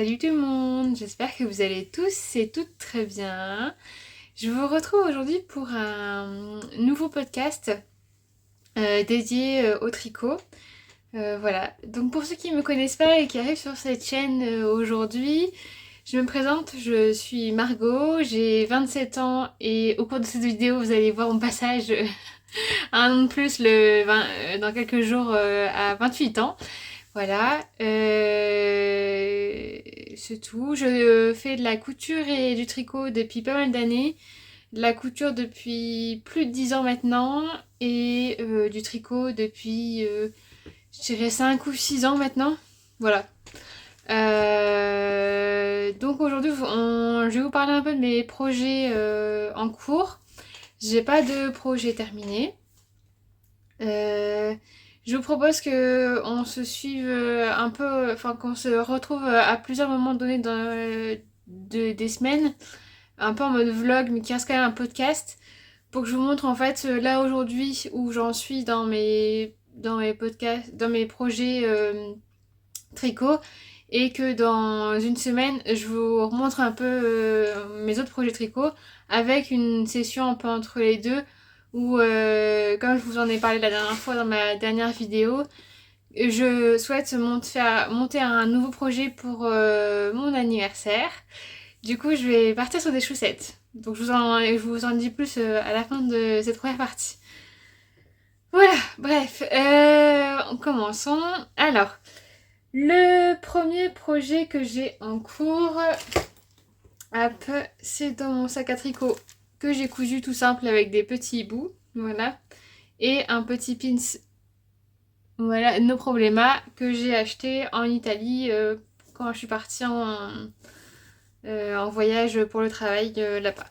Salut tout le monde, j'espère que vous allez tous et toutes très bien. Je vous retrouve aujourd'hui pour un nouveau podcast dédié au tricot. Voilà, donc pour ceux qui ne me connaissent pas et qui arrivent sur cette chaîne aujourd'hui, je me présente, je suis Margot, j'ai 27 ans et au cours de cette vidéo vous allez voir mon passage à un an de plus dans quelques jours à 28 ans. Voilà, c'est tout. Je fais de la couture et du tricot depuis pas mal d'années. De la couture depuis plus de 10 ans maintenant. Et du tricot depuis, je dirais, 5 ou 6 ans maintenant. Voilà. Donc aujourd'hui, je vais vous parler un peu de mes projets en cours. J'ai pas de projet terminé. Je vous propose que on se suive un peu, enfin qu'on se retrouve à plusieurs moments donnés des semaines, un peu en mode vlog, mais qui reste quand même un podcast, pour que je vous montre en fait là aujourd'hui où j'en suis dans mes podcasts, dans mes projets tricot, et que dans une semaine je vous remontre un peu mes autres projets tricot avec une session un peu entre les deux où comme je vous en ai parlé la dernière fois dans ma dernière vidéo, je souhaite monter un nouveau projet pour mon anniversaire. Du coup je vais partir sur des chaussettes, donc je vous en dis plus à la fin de cette première partie. Voilà, bref, commençons. Alors, le premier projet que j'ai en cours, hop, c'est dans mon sac à tricot que j'ai cousu tout simple avec des petits bouts, voilà, et un petit pins, voilà, No Problema, que j'ai acheté en Italie quand je suis partie en voyage pour le travail là-bas.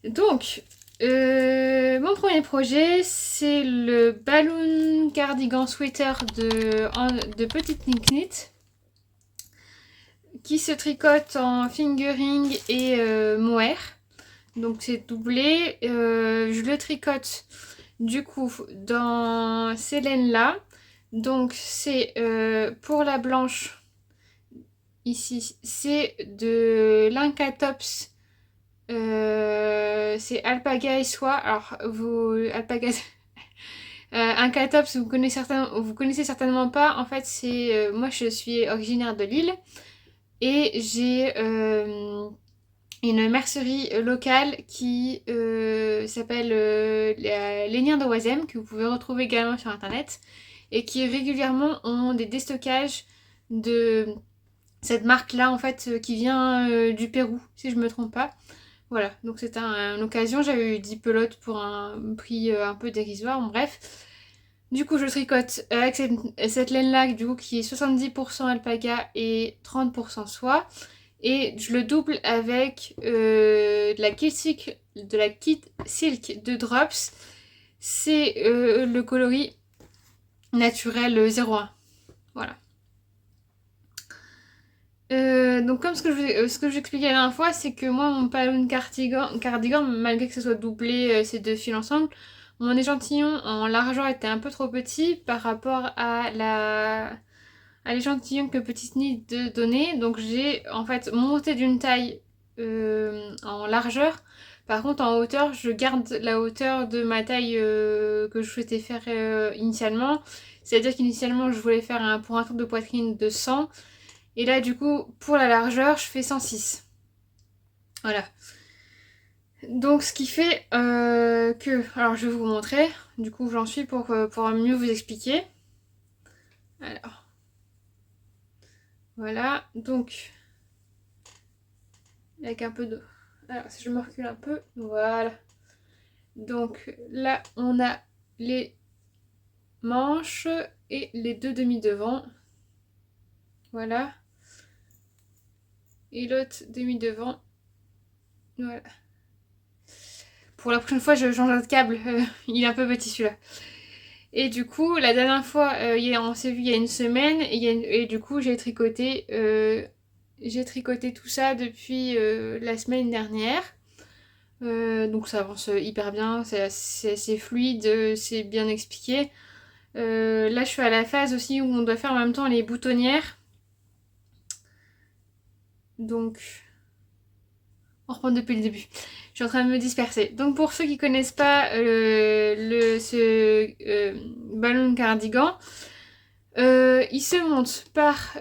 Donc, mon premier projet, c'est le balloon cardigan sweater de Petite Knit qui se tricote en fingering et mohair. Donc c'est doublé. Je le tricote du coup dans ces laines là. Donc c'est pour la blanche ici, c'est de l'Incatops. C'est alpaga et soie. Alors alpaga. Incatops, vous connaissez certainement pas. En fait, moi je suis originaire de Lille. Et j'ai une mercerie locale qui s'appelle les Léniens de Oisem, que vous pouvez retrouver également sur internet, et qui régulièrement ont des déstockages de cette marque-là, en fait, qui vient du Pérou, si je me trompe pas. Voilà, donc c'était une occasion, j'avais eu 10 pelotes pour un prix un peu dérisoire, bon, bref. Du coup, je tricote avec cette laine-là, du coup, qui est 70% alpaga et 30% soie. Et je le double avec de la kit silk de Drops. C'est le coloris naturel 01. Voilà. Donc comme ce que j'expliquais la dernière fois, c'est que moi mon pantalon cardigan, malgré que ce soit doublé ces deux fils ensemble, mon échantillon en largeur était un peu trop petit par rapport à l'échantillon que Petite Knit donnait. Donc j'ai en fait monté d'une taille en largeur. Par contre en hauteur, je garde la hauteur de ma taille que je souhaitais faire initialement. C'est-à-dire qu'initialement je voulais faire pour un tour de poitrine de 100. Et là du coup pour la largeur je fais 106. Voilà. Donc ce qui fait que... Alors je vais vous montrer du coup où j'en suis pour mieux vous expliquer. Alors... Voilà, donc avec un peu d'eau. Alors si je me recule un peu, voilà. Donc là on a les manches et les deux demi-devants. Voilà. Et l'autre demi-devant. Voilà. Pour la prochaine fois je change de câble, il est un peu petit celui-là. Et du coup la dernière fois on s'est vu il y a une semaine et du coup j'ai tricoté tout ça depuis la semaine dernière. Donc ça avance hyper bien, c'est assez fluide, c'est bien expliqué. Là je suis à la phase aussi où on doit faire en même temps les boutonnières. Donc, on reprend depuis le début. Je suis en train de me disperser. Donc pour ceux qui connaissent pas ce ballon cardigan, il se monte par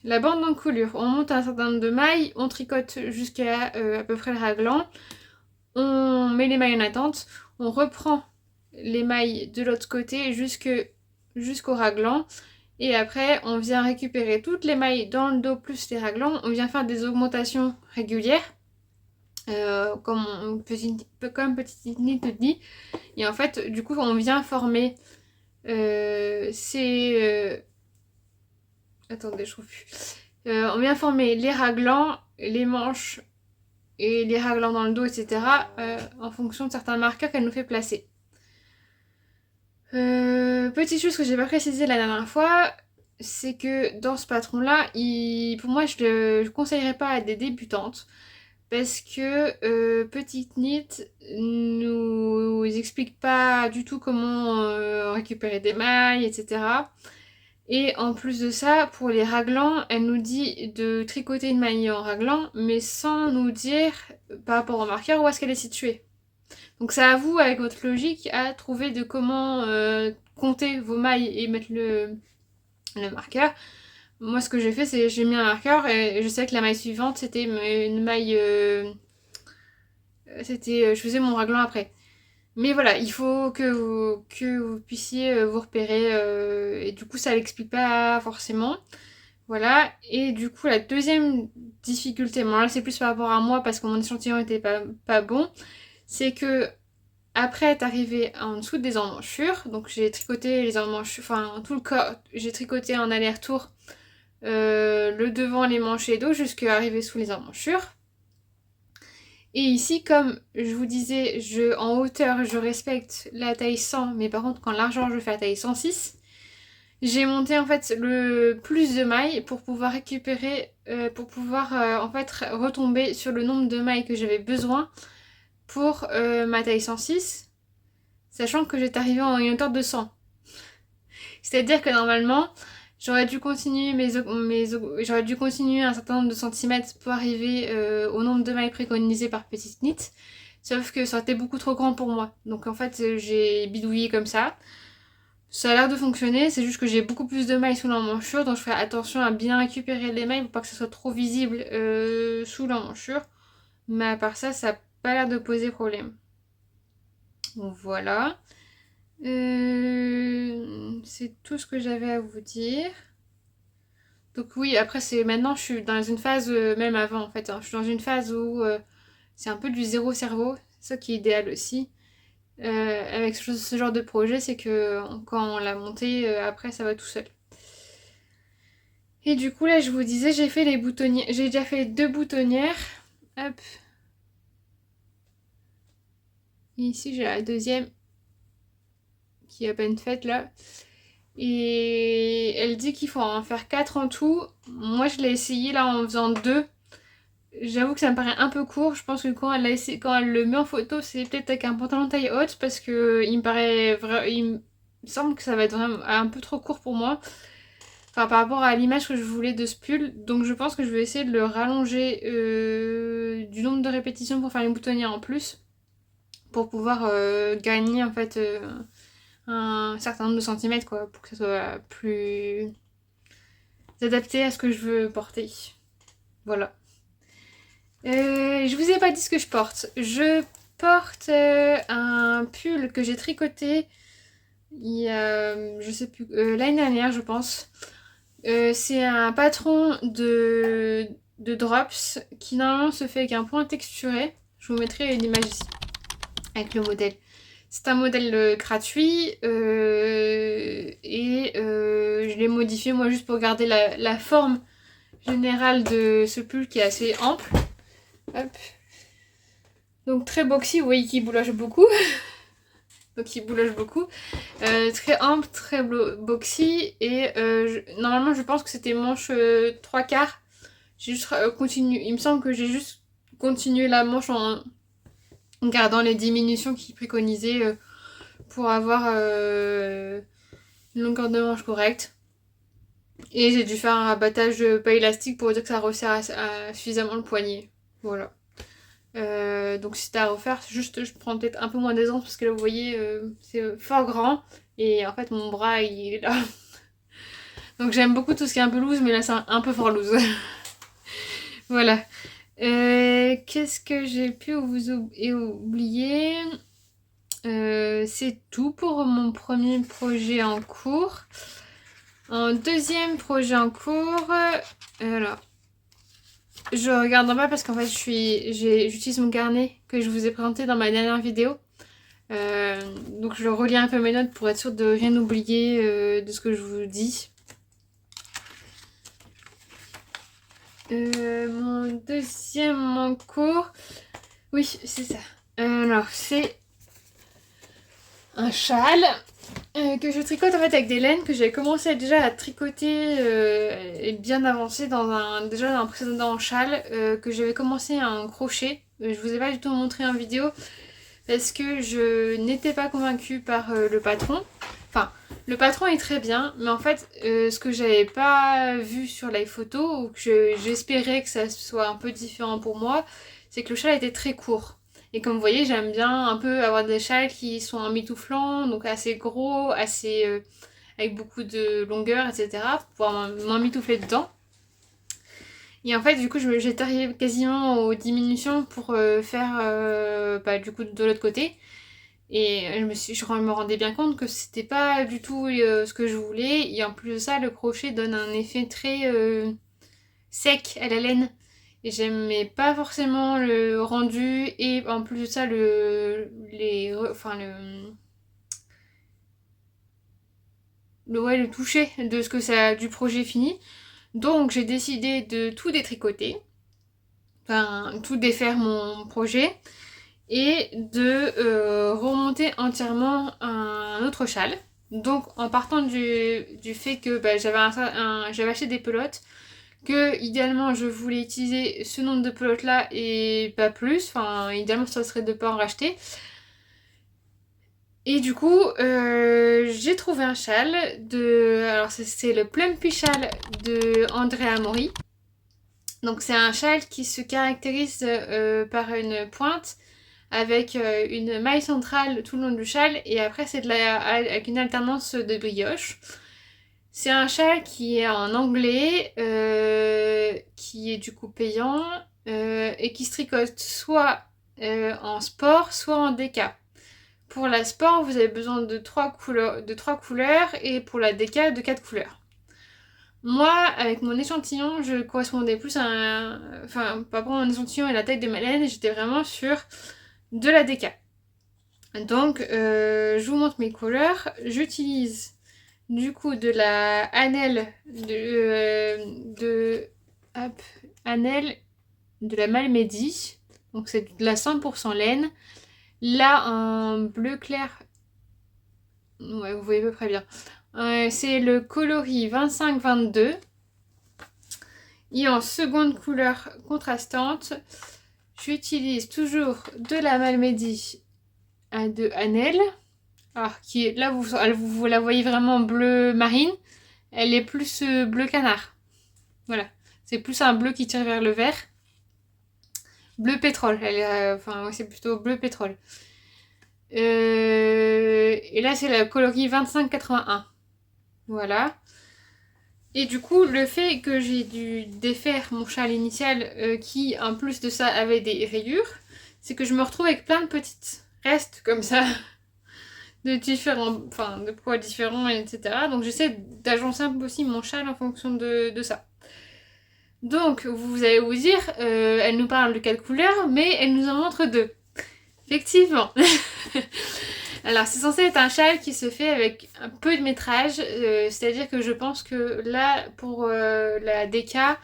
la bande d'encoulure. On monte un certain nombre de mailles, on tricote jusqu'à à peu près le raglan, on met les mailles en attente, on reprend les mailles de l'autre côté jusqu'au raglan. Et après, on vient récupérer toutes les mailles dans le dos plus les raglans. On vient faire des augmentations régulières, comme petite nid te dit. Et en fait, du coup, on vient former attendez, je trouve plus. On vient former les raglans, les manches et les raglans dans le dos, etc. En fonction de certains marqueurs qu'elle nous fait placer. Petite chose que j'ai pas précisé la dernière fois, c'est que dans ce patron-là, pour moi, je conseillerais pas à des débutantes parce que Petite Knit nous explique pas du tout comment récupérer des mailles, etc. Et en plus de ça, pour les raglans, elle nous dit de tricoter une maille en raglan, mais sans nous dire par rapport au marqueur où est-ce qu'elle est située. Donc c'est à vous, avec votre logique, à trouver de comment compter vos mailles et mettre le marqueur. Moi, ce que j'ai fait, c'est j'ai mis un marqueur et je sais que la maille suivante, c'était une maille... je faisais mon raglan après. Mais voilà, il faut que vous puissiez vous repérer et du coup, ça l'explique pas forcément. Voilà, et du coup, la deuxième difficulté, bon là, c'est plus par rapport à moi parce que mon échantillon était pas bon, c'est que après être arrivé en dessous des emmanchures, donc j'ai tricoté les emmanchures, enfin tout le corps, j'ai tricoté en aller-retour le devant, les manches et les dos jusqu'à arriver sous les emmanchures. Et ici, comme je vous disais, en hauteur, je respecte la taille 100, mais par contre, en largeur, je fais la taille 106. J'ai monté en fait le plus de mailles pour pouvoir récupérer, en fait retomber sur le nombre de mailles que j'avais besoin pour ma taille 106. Sachant que j'étais arrivée en une hauteur de 100. C'est-à-dire que normalement, j'aurais dû continuer j'aurais dû continuer un certain nombre de centimètres pour arriver au nombre de mailles préconisées par Petite Knit. Sauf que ça aurait été beaucoup trop grand pour moi. Donc en fait, j'ai bidouillé comme ça. Ça a l'air de fonctionner, c'est juste que j'ai beaucoup plus de mailles sous l'emmanchure, donc je ferai attention à bien récupérer les mailles pour pas que ça soit trop visible sous l'emmanchure. Mais à part ça, ça n'a pas l'air de poser problème. Donc voilà. C'est tout ce que j'avais à vous dire. Donc oui, après maintenant je suis dans une phase, même avant en fait, hein, je suis dans une phase où c'est un peu du zéro cerveau, c'est ça qui est idéal aussi. Avec ce genre de projet, c'est que quand on l'a monté, après ça va tout seul. Et du coup là je vous disais, j'ai fait les boutonnières, j'ai déjà fait 2 boutonnières. Hop. Et ici j'ai la deuxième qui est à peine faite là. Et elle dit qu'il faut en faire 4 en tout. Moi je l'ai essayé là en faisant 2. J'avoue que ça me paraît un peu court. Je pense que quand elle le met en photo, c'est peut-être avec un pantalon taille haute parce que il me semble que ça va être vraiment un peu trop court pour moi. Enfin, par rapport à l'image que je voulais de ce pull. Donc je pense que je vais essayer de le rallonger du nombre de répétitions pour faire une boutonnière en plus. Pour pouvoir gagner en fait un certain nombre de centimètres quoi. Pour que ça soit plus adapté à ce que je veux porter. Voilà. Je vous ai pas dit ce que je porte. Je porte un pull que j'ai tricoté il y a, je sais plus, l'année dernière je pense. C'est un patron de drops qui normalement se fait avec un point texturé. Je vous mettrai une image ici avec le modèle. C'est un modèle gratuit et je l'ai modifié moi juste pour garder la forme générale de ce pull qui est assez ample. Hop. Donc très boxy, vous voyez qu'il bouloche beaucoup. Donc il bouloche beaucoup. Très ample, très boxy. Et normalement je pense que c'était manche 3 quarts. J'ai juste continué. Il me semble que j'ai juste continué la manche en gardant les diminutions qui préconisaient pour avoir une longueur de manche correcte. Et j'ai dû faire un rabattage pas élastique pour dire que ça resserre suffisamment le poignet. Voilà. Donc si c'était à refaire, juste je prends peut-être un peu moins d'aisance parce que là vous voyez c'est fort grand et en fait mon bras il est là. Donc j'aime beaucoup tout ce qui est un peu loose mais là c'est un peu fort loose. Voilà. Qu'est-ce que j'ai pu vous oublier? C'est tout pour mon premier projet en cours. En deuxième projet en cours, alors je regarde en bas parce qu'en fait j'utilise mon carnet que je vous ai présenté dans ma dernière vidéo. Donc je relis un peu mes notes pour être sûre de rien oublier de ce que je vous dis. Mon deuxième en cours, oui c'est ça. Alors c'est un châle que je tricote en fait avec des laines que j'avais commencé déjà à tricoter et bien avancé déjà dans un précédent châle que j'avais commencé à un crochet. Je vous ai pas du tout montré en vidéo parce que je n'étais pas convaincue par le patron. Enfin, le patron est très bien, mais en fait, ce que j'avais pas vu sur les photos, ou que j'espérais que ça soit un peu différent pour moi, c'est que le châle était très court. Et comme vous voyez, j'aime bien un peu avoir des châles qui sont en mitouflant, donc assez gros, assez avec beaucoup de longueur, etc. pour pouvoir m'emmitoufler dedans. Et en fait, du coup, j'étais arrivée quasiment aux diminutions pour faire du coup de l'autre côté. Et je me rendais bien compte que c'était pas du tout ce que je voulais. Et en plus de ça, le crochet donne un effet très sec à la laine. Et j'aimais pas forcément le rendu. Et en plus de ça, le toucher de ce que ça du projet fini. Donc j'ai décidé de tout détricoter. Enfin, tout défaire mon projet. Et de remonter entièrement un autre châle. Donc en partant du fait que j'avais acheté des pelotes, que idéalement je voulais utiliser ce nombre de pelotes là et pas plus, enfin idéalement ça serait de ne pas en racheter. Et du coup j'ai trouvé un châle alors c'est le Plumpy Châle de Andrea Mori. Donc c'est un châle qui se caractérise par une pointe avec une maille centrale tout le long du châle et après c'est avec une alternance de brioche. C'est un châle qui est en anglais, qui est du coup payant et qui se tricote soit en sport, soit en déca. Pour la sport, vous avez besoin de 3 couleurs et pour la déca de 4 couleurs. Moi, avec mon échantillon, je correspondais plus à Enfin, par rapport à mon échantillon et la taille de ma laine, j'étais vraiment sur de la déca. Donc, je vous montre mes couleurs. J'utilise du coup de la Annelle Annelle de la Malmedy. Donc, c'est de la 100% laine. Là, en bleu clair. Ouais, vous voyez à peu près bien. C'est le coloris 25-22. Et en seconde couleur contrastante, j'utilise toujours de la Malmedy de Annelle. Alors, là, vous la voyez vraiment bleu marine. Elle est plus bleu canard. Voilà. C'est plus un bleu qui tire vers le vert. Bleu pétrole. C'est plutôt bleu pétrole. Et là, c'est la coloris 2581. Voilà. Et du coup, le fait que j'ai dû défaire mon châle initial, qui, en plus de ça, avait des rayures, c'est que je me retrouve avec plein de petites restes comme ça. De poids différents, etc. Donc j'essaie d'agencer un peu aussi mon châle en fonction de ça. Donc vous allez vous dire, elle nous parle de 4 couleurs, mais elle nous en montre 2. Effectivement. Alors c'est censé être un châle qui se fait avec un peu de métrage, c'est-à-dire que je pense que là, pour la déca,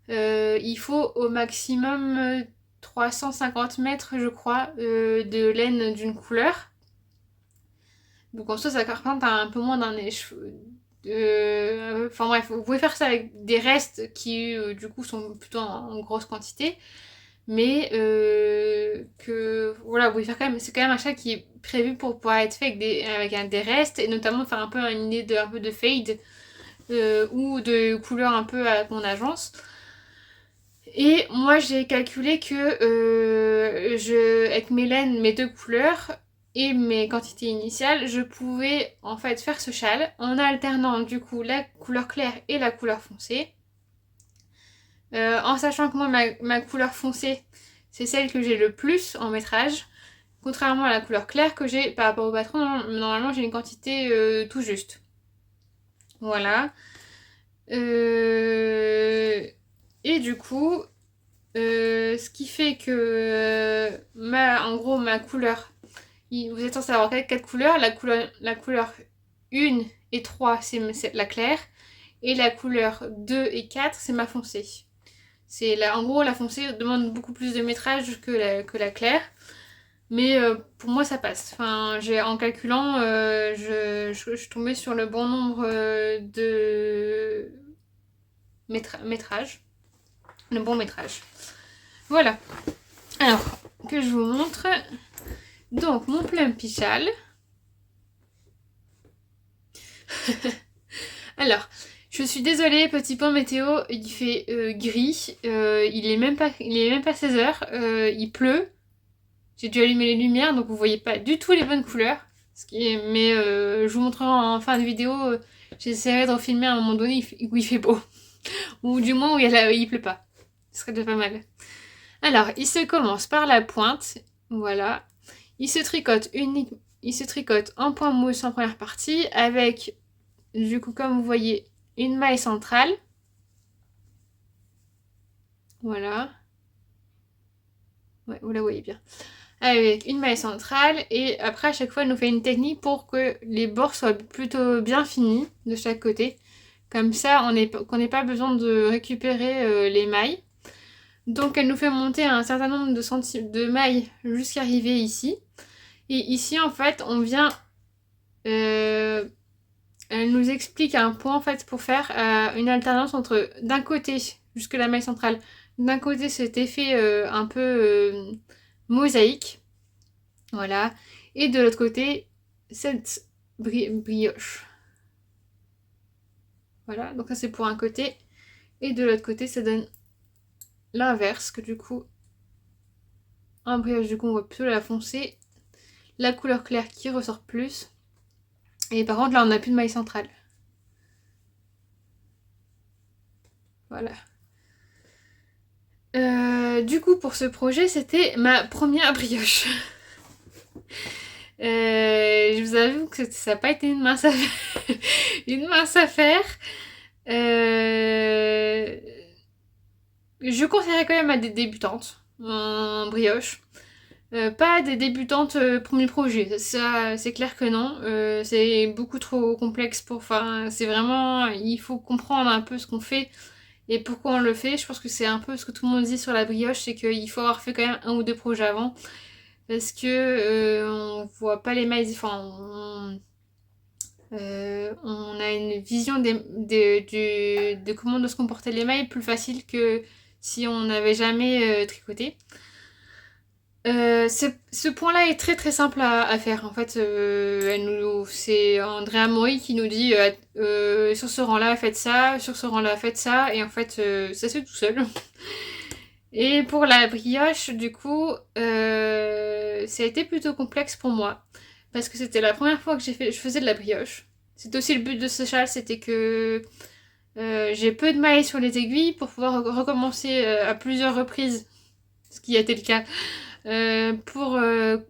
il faut au maximum 350 mètres, je crois, de laine d'une couleur. Donc en soi, ça représente un peu moins d'un Enfin bref, vous pouvez faire ça avec des restes qui du coup sont plutôt en grosse quantité. Mais voilà, vous pouvez faire quand même. C'est quand même un chat qui est prévu pour pouvoir être fait avec des restes et notamment faire un peu une idée un peu de fade. ou de couleurs un peu à mon agence. Et moi j'ai calculé que avec mes laines, mes 2 couleurs et mes quantités initiales, je pouvais en fait faire ce châle en alternant du coup la couleur claire et la couleur foncée. En sachant que moi ma couleur foncée c'est celle que j'ai le plus en métrage, contrairement à la couleur claire que j'ai par rapport au patron, normalement j'ai une quantité tout juste. Voilà. Et du coup, ce qui fait que en gros ma couleur, vous êtes censé avoir 4 couleurs, la couleur 1 et 3 c'est la claire, et la couleur 2 et 4 c'est ma foncée. En gros la foncée demande beaucoup plus de métrage que la claire, mais pour moi ça passe. Enfin, en calculant, je suis tombée sur le bon nombre de métrage, le bon métrage. Voilà. Alors, que je vous montre. Donc, mon plumpy châle. Alors, je suis désolée, petit point météo, il fait gris. Il est même pas 16 heures. Il pleut. J'ai dû allumer les lumières, donc vous voyez pas du tout les bonnes couleurs. Mais je vous montrerai en fin de vidéo. J'essaierai de refilmer à un moment donné où il fait beau. Ou du moins où il pleut pas. Ce serait déjà pas mal. Alors, il se commence par la pointe. Voilà. Il se tricote en point mousse en première partie avec, du coup, comme vous voyez, une maille centrale. Voilà. Ouais, vous la voyez bien. Avec une maille centrale et après à chaque fois elle nous fait une technique pour que les bords soient plutôt bien finis de chaque côté. Comme ça qu'on n'ait pas besoin de récupérer les mailles. Donc elle nous fait monter un certain nombre de mailles jusqu'à arriver ici. Et ici en fait on vient... elle nous explique un point en fait pour faire une alternance entre d'un côté, jusque la maille centrale, d'un côté cet effet un peu mosaïque, voilà, et de l'autre côté cette brioche. Voilà, donc ça c'est pour un côté, et de l'autre côté ça donne l'inverse, que du coup, en brioche du coup on voit plutôt la foncée, la couleur claire qui ressort plus, et par contre là on n'a plus de maille centrale. Voilà. Du coup, pour ce projet, c'était ma première brioche. Je vous avoue que ça n'a pas été une mince affaire. Une mince affaire. Je conseillerais quand même à des débutantes en brioche. Pas des débutantes premier projet. Ça, c'est clair que non. C'est beaucoup trop complexe pour... Enfin, c'est vraiment... Il faut comprendre un peu ce qu'on fait. Et pourquoi on le fait. Je pense que c'est un peu ce que tout le monde dit sur la brioche, c'est qu'il faut avoir fait quand même 1 ou 2 projets avant. Parce que on voit pas les mailles, enfin on a une vision de comment doivent se comporter les mailles plus facile que si on n'avait jamais tricoté. Ce point-là est très très simple à faire. En fait, c'est Andrea Mori qui nous dit sur ce rang-là faites ça, sur ce rang-là faites ça, et en fait ça se fait tout seul. Et pour la brioche, du coup, ça a été plutôt complexe pour moi. Parce que c'était la première fois que je faisais de la brioche. C'était aussi le but de ce châle, c'était que j'ai peu de mailles sur les aiguilles pour pouvoir recommencer à plusieurs reprises, ce qui a été le cas, pour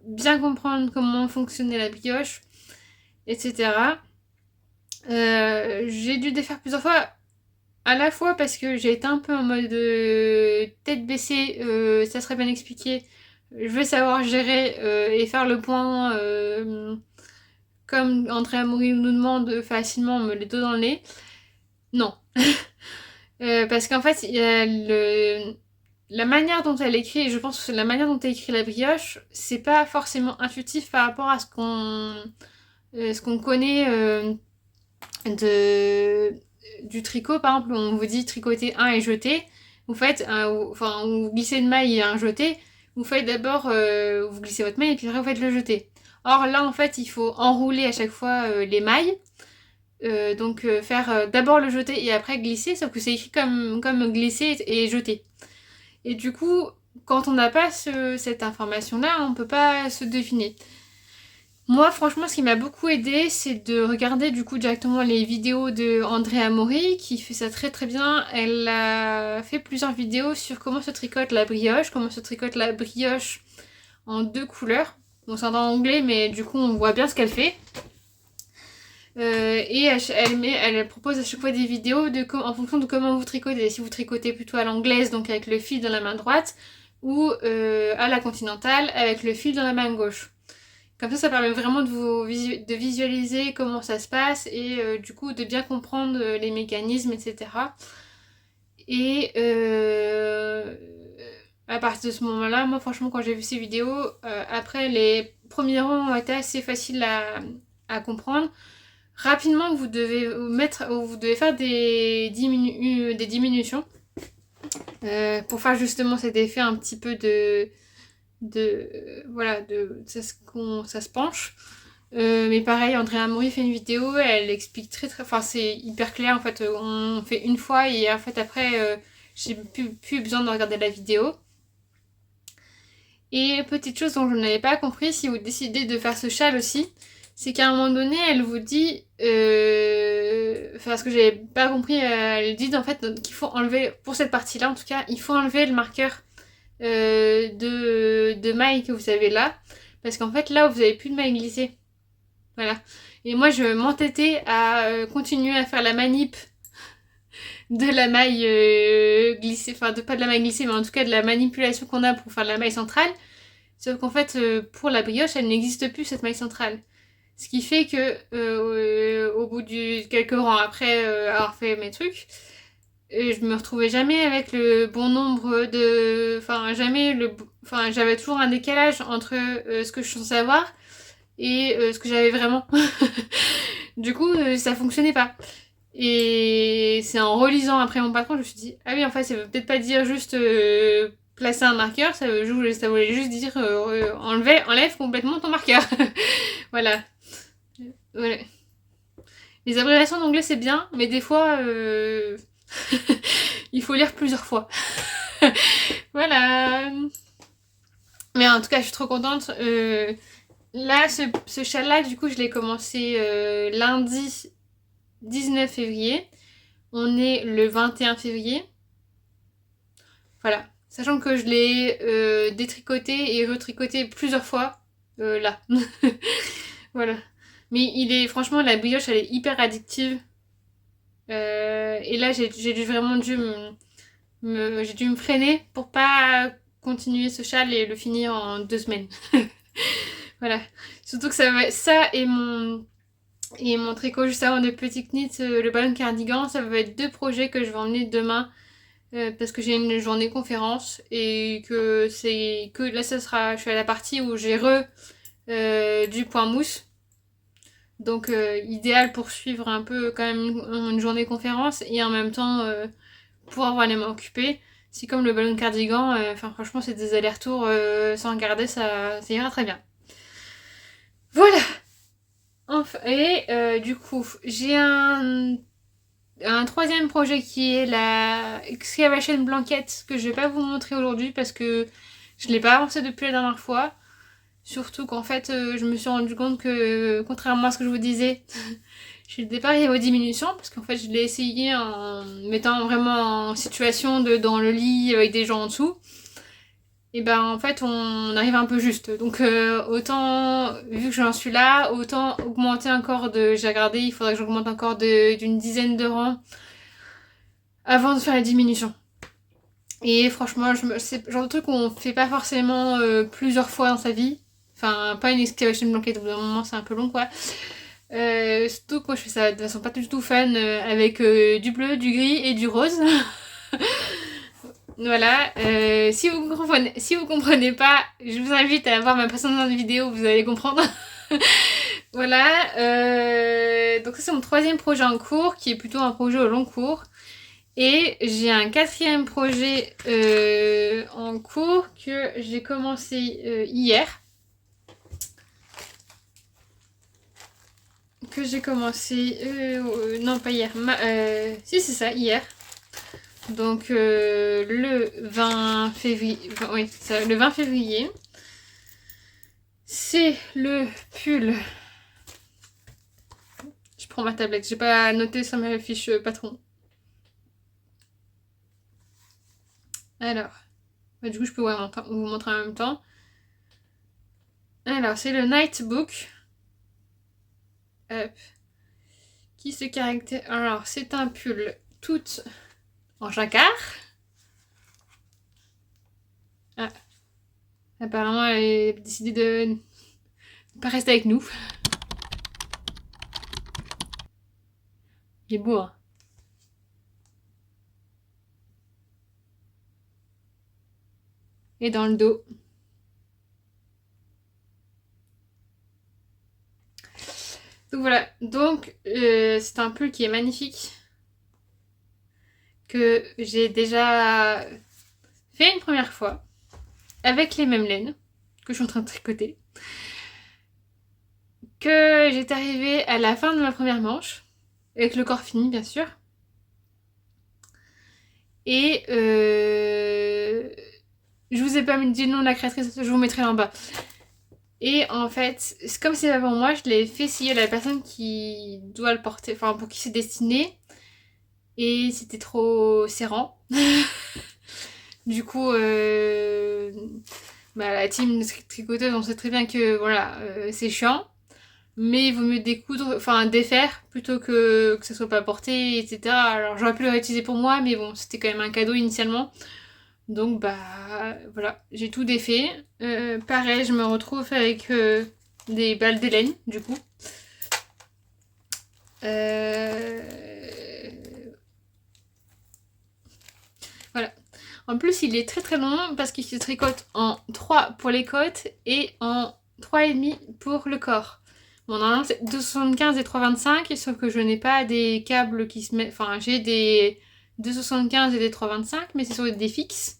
bien comprendre comment fonctionnait la brioche, etc. J'ai dû défaire plusieurs fois. À la fois parce que j'ai été un peu en mode tête baissée, ça serait bien expliqué. Je veux savoir gérer et faire le point comme Andrea Mori nous demande facilement, me les dos dans le nez. Non. Parce qu'en fait, la manière dont elle écrit, je pense que la manière dont elle écrit la brioche, c'est pas forcément intuitif par rapport à ce qu'on connaît du tricot. Par exemple, on vous dit tricoter un et jeter. Vous faites vous glissez une maille et un jeté. Vous faites d'abord, vous glissez votre maille et puis après vous faites le jeté. Or là, en fait, il faut enrouler à chaque fois les mailles. Faire d'abord le jeter et après glisser, sauf que c'est écrit comme glisser et jeter. Et du coup, quand on n'a pas cette information-là, on peut pas se deviner. Moi, franchement, ce qui m'a beaucoup aidé, c'est de regarder du coup directement les vidéos de Andrea Mori, qui fait ça très très bien. Elle a fait plusieurs vidéos sur comment se tricote la brioche, en 2 couleurs. Bon, c'est en anglais, mais du coup, on voit bien ce qu'elle fait. Elle propose à chaque fois des vidéos en fonction de comment vous tricotez. Si vous tricotez plutôt à l'anglaise, donc avec le fil dans la main droite, ou à la continentale, avec le fil dans la main gauche. Comme ça permet vraiment de visualiser comment ça se passe et du coup de bien comprendre les mécanismes, etc. Et à partir de ce moment-là, moi franchement quand j'ai vu ces vidéos, après les premiers rangs ont été assez faciles à comprendre. Rapidement vous devez faire des diminutions pour faire justement cet effet un petit peu ça se penche. Mais pareil, Andrea Mori fait une vidéo, elle explique enfin c'est hyper clair en fait, on fait une fois et en fait après j'ai plus besoin de regarder la vidéo. Et petite chose dont je n'avais pas compris, si vous décidez de faire ce châle aussi, c'est qu'à un moment donné elle vous dit, enfin ce que j'avais pas compris, elle dit en fait qu'il faut enlever, pour cette partie là en tout cas, il faut enlever le marqueur de mailles que vous avez là, parce qu'en fait là vous avez plus de mailles glissées. Voilà. Et moi, je m'entêtais à continuer à faire la manip de la maille glissée, enfin, pas de la maille glissée, mais en tout cas de la manipulation qu'on a pour faire la maille centrale. Sauf qu'en fait, pour la brioche, elle n'existe plus, cette maille centrale. Ce qui fait que, au bout de quelques rangs après avoir fait mes trucs, je me retrouvais jamais avec le bon nombre de. Enfin, j'avais toujours un décalage entre ce que je suis censée avoir et ce que j'avais vraiment. Du coup, ça fonctionnait pas. Et c'est en relisant après mon patron, je me suis dit, ah oui, en fait, ça veut peut-être pas dire juste placer un marqueur, ça voulait juste dire enlève complètement ton marqueur. Voilà. Voilà. Les abréviations d'anglais, c'est bien, mais des fois, il faut lire plusieurs fois. Voilà. Mais en tout cas, je suis trop contente. Là, ce châle-là, du coup, je l'ai commencé lundi 19 février. On est le 21 février. Voilà. Sachant que je l'ai détricoté et retricoté plusieurs fois là. Voilà. Mais franchement, la brioche, elle est hyper addictive. Et là, j'ai dû me freiner pour pas continuer ce châle et le finir en 2 semaines. Voilà. Surtout que ça et mon tricot juste avant de petit knit, le ballon cardigan, ça va être 2 projets que je vais emmener demain parce que j'ai une journée conférence et que là je suis à la partie où j'ai du point mousse. Donc idéal pour suivre un peu quand même une journée conférence et en même temps pour avoir les mains occupées. Si comme le ballon cardigan, enfin franchement c'est des allers-retours sans regarder, ça ira très bien. Voilà. Et du coup, j'ai un troisième projet qui est la excavation blanquette que je vais pas vous montrer aujourd'hui parce que je l'ai pas avancé depuis la dernière fois. Surtout qu'en fait, je me suis rendu compte que, contrairement à ce que je vous disais, chez le départ, il y avait aux diminutions parce qu'en fait, je l'ai essayé en mettant vraiment en situation dans le lit avec des gens en dessous. Et ben en fait on arrive un peu juste. Donc autant, vu que j'en suis là, autant augmenter encore j'ai regardé, il faudrait que j'augmente encore d'une dizaine de rangs avant de faire la diminution. Et franchement, c'est le genre de truc qu'on fait pas forcément plusieurs fois dans sa vie. Enfin, pas une excavation blanquette, au bout d'un moment c'est un peu long quoi. Surtout que moi je fais ça de façon pas du tout fun avec du bleu, du gris et du rose. Voilà, si vous comprenez pas, je vous invite à voir ma précédente vidéo, vous allez comprendre. Voilà, donc ça c'est mon troisième projet en cours, qui est plutôt un projet au long cours. Et j'ai un quatrième projet en cours que j'ai commencé hier. que j'ai commencé, non pas hier, si c'est ça, hier. Donc le 20 février, oui, c'est ça, le 20 février. C'est le pull. Je prends ma tablette, j'ai pas noté sur ma fiche patron. Alors, du coup je peux vous montrer en même temps. Alors, c'est le Nightbook. Hop. Qui se caractérise. Alors, c'est un pull tout en jacquard. Ah. Apparemment, elle a décidé de ne pas rester avec nous. Il est beau, hein. Et dans le dos. Donc voilà. Donc, c'est un pull qui est magnifique. Que j'ai déjà fait une première fois. Avec les mêmes laines. Que je suis en train de tricoter. Que j'étais arrivée à la fin de ma première manche. Avec le corps fini, bien sûr. Et je vous ai pas dit le nom de la créatrice, je vous mettrai là en bas. Et en fait, comme c'est avant moi, je l'ai fait essayer à la personne qui doit le porter, enfin pour qui c'est destiné. Et c'était trop serrant. Du coup, la team tricoteuse, on sait très bien que voilà, c'est chiant. Mais il vaut mieux découdre, enfin défaire, plutôt que ça soit pas porté, etc. Alors j'aurais pu le réutiliser pour moi, mais bon, c'était quand même un cadeau initialement. Donc voilà, j'ai tout défait. Pareil, je me retrouve avec des balles d'Hélène, du coup. Voilà. En plus, il est très très long parce qu'il se tricote en 3 pour les côtes et en 3,5 pour le corps. Bon, normalement, c'est 2,75 et 3,25, sauf que je n'ai pas des câbles qui se mettent... Enfin, j'ai des 2,75 et des 3,25, mais c'est sur des fixes.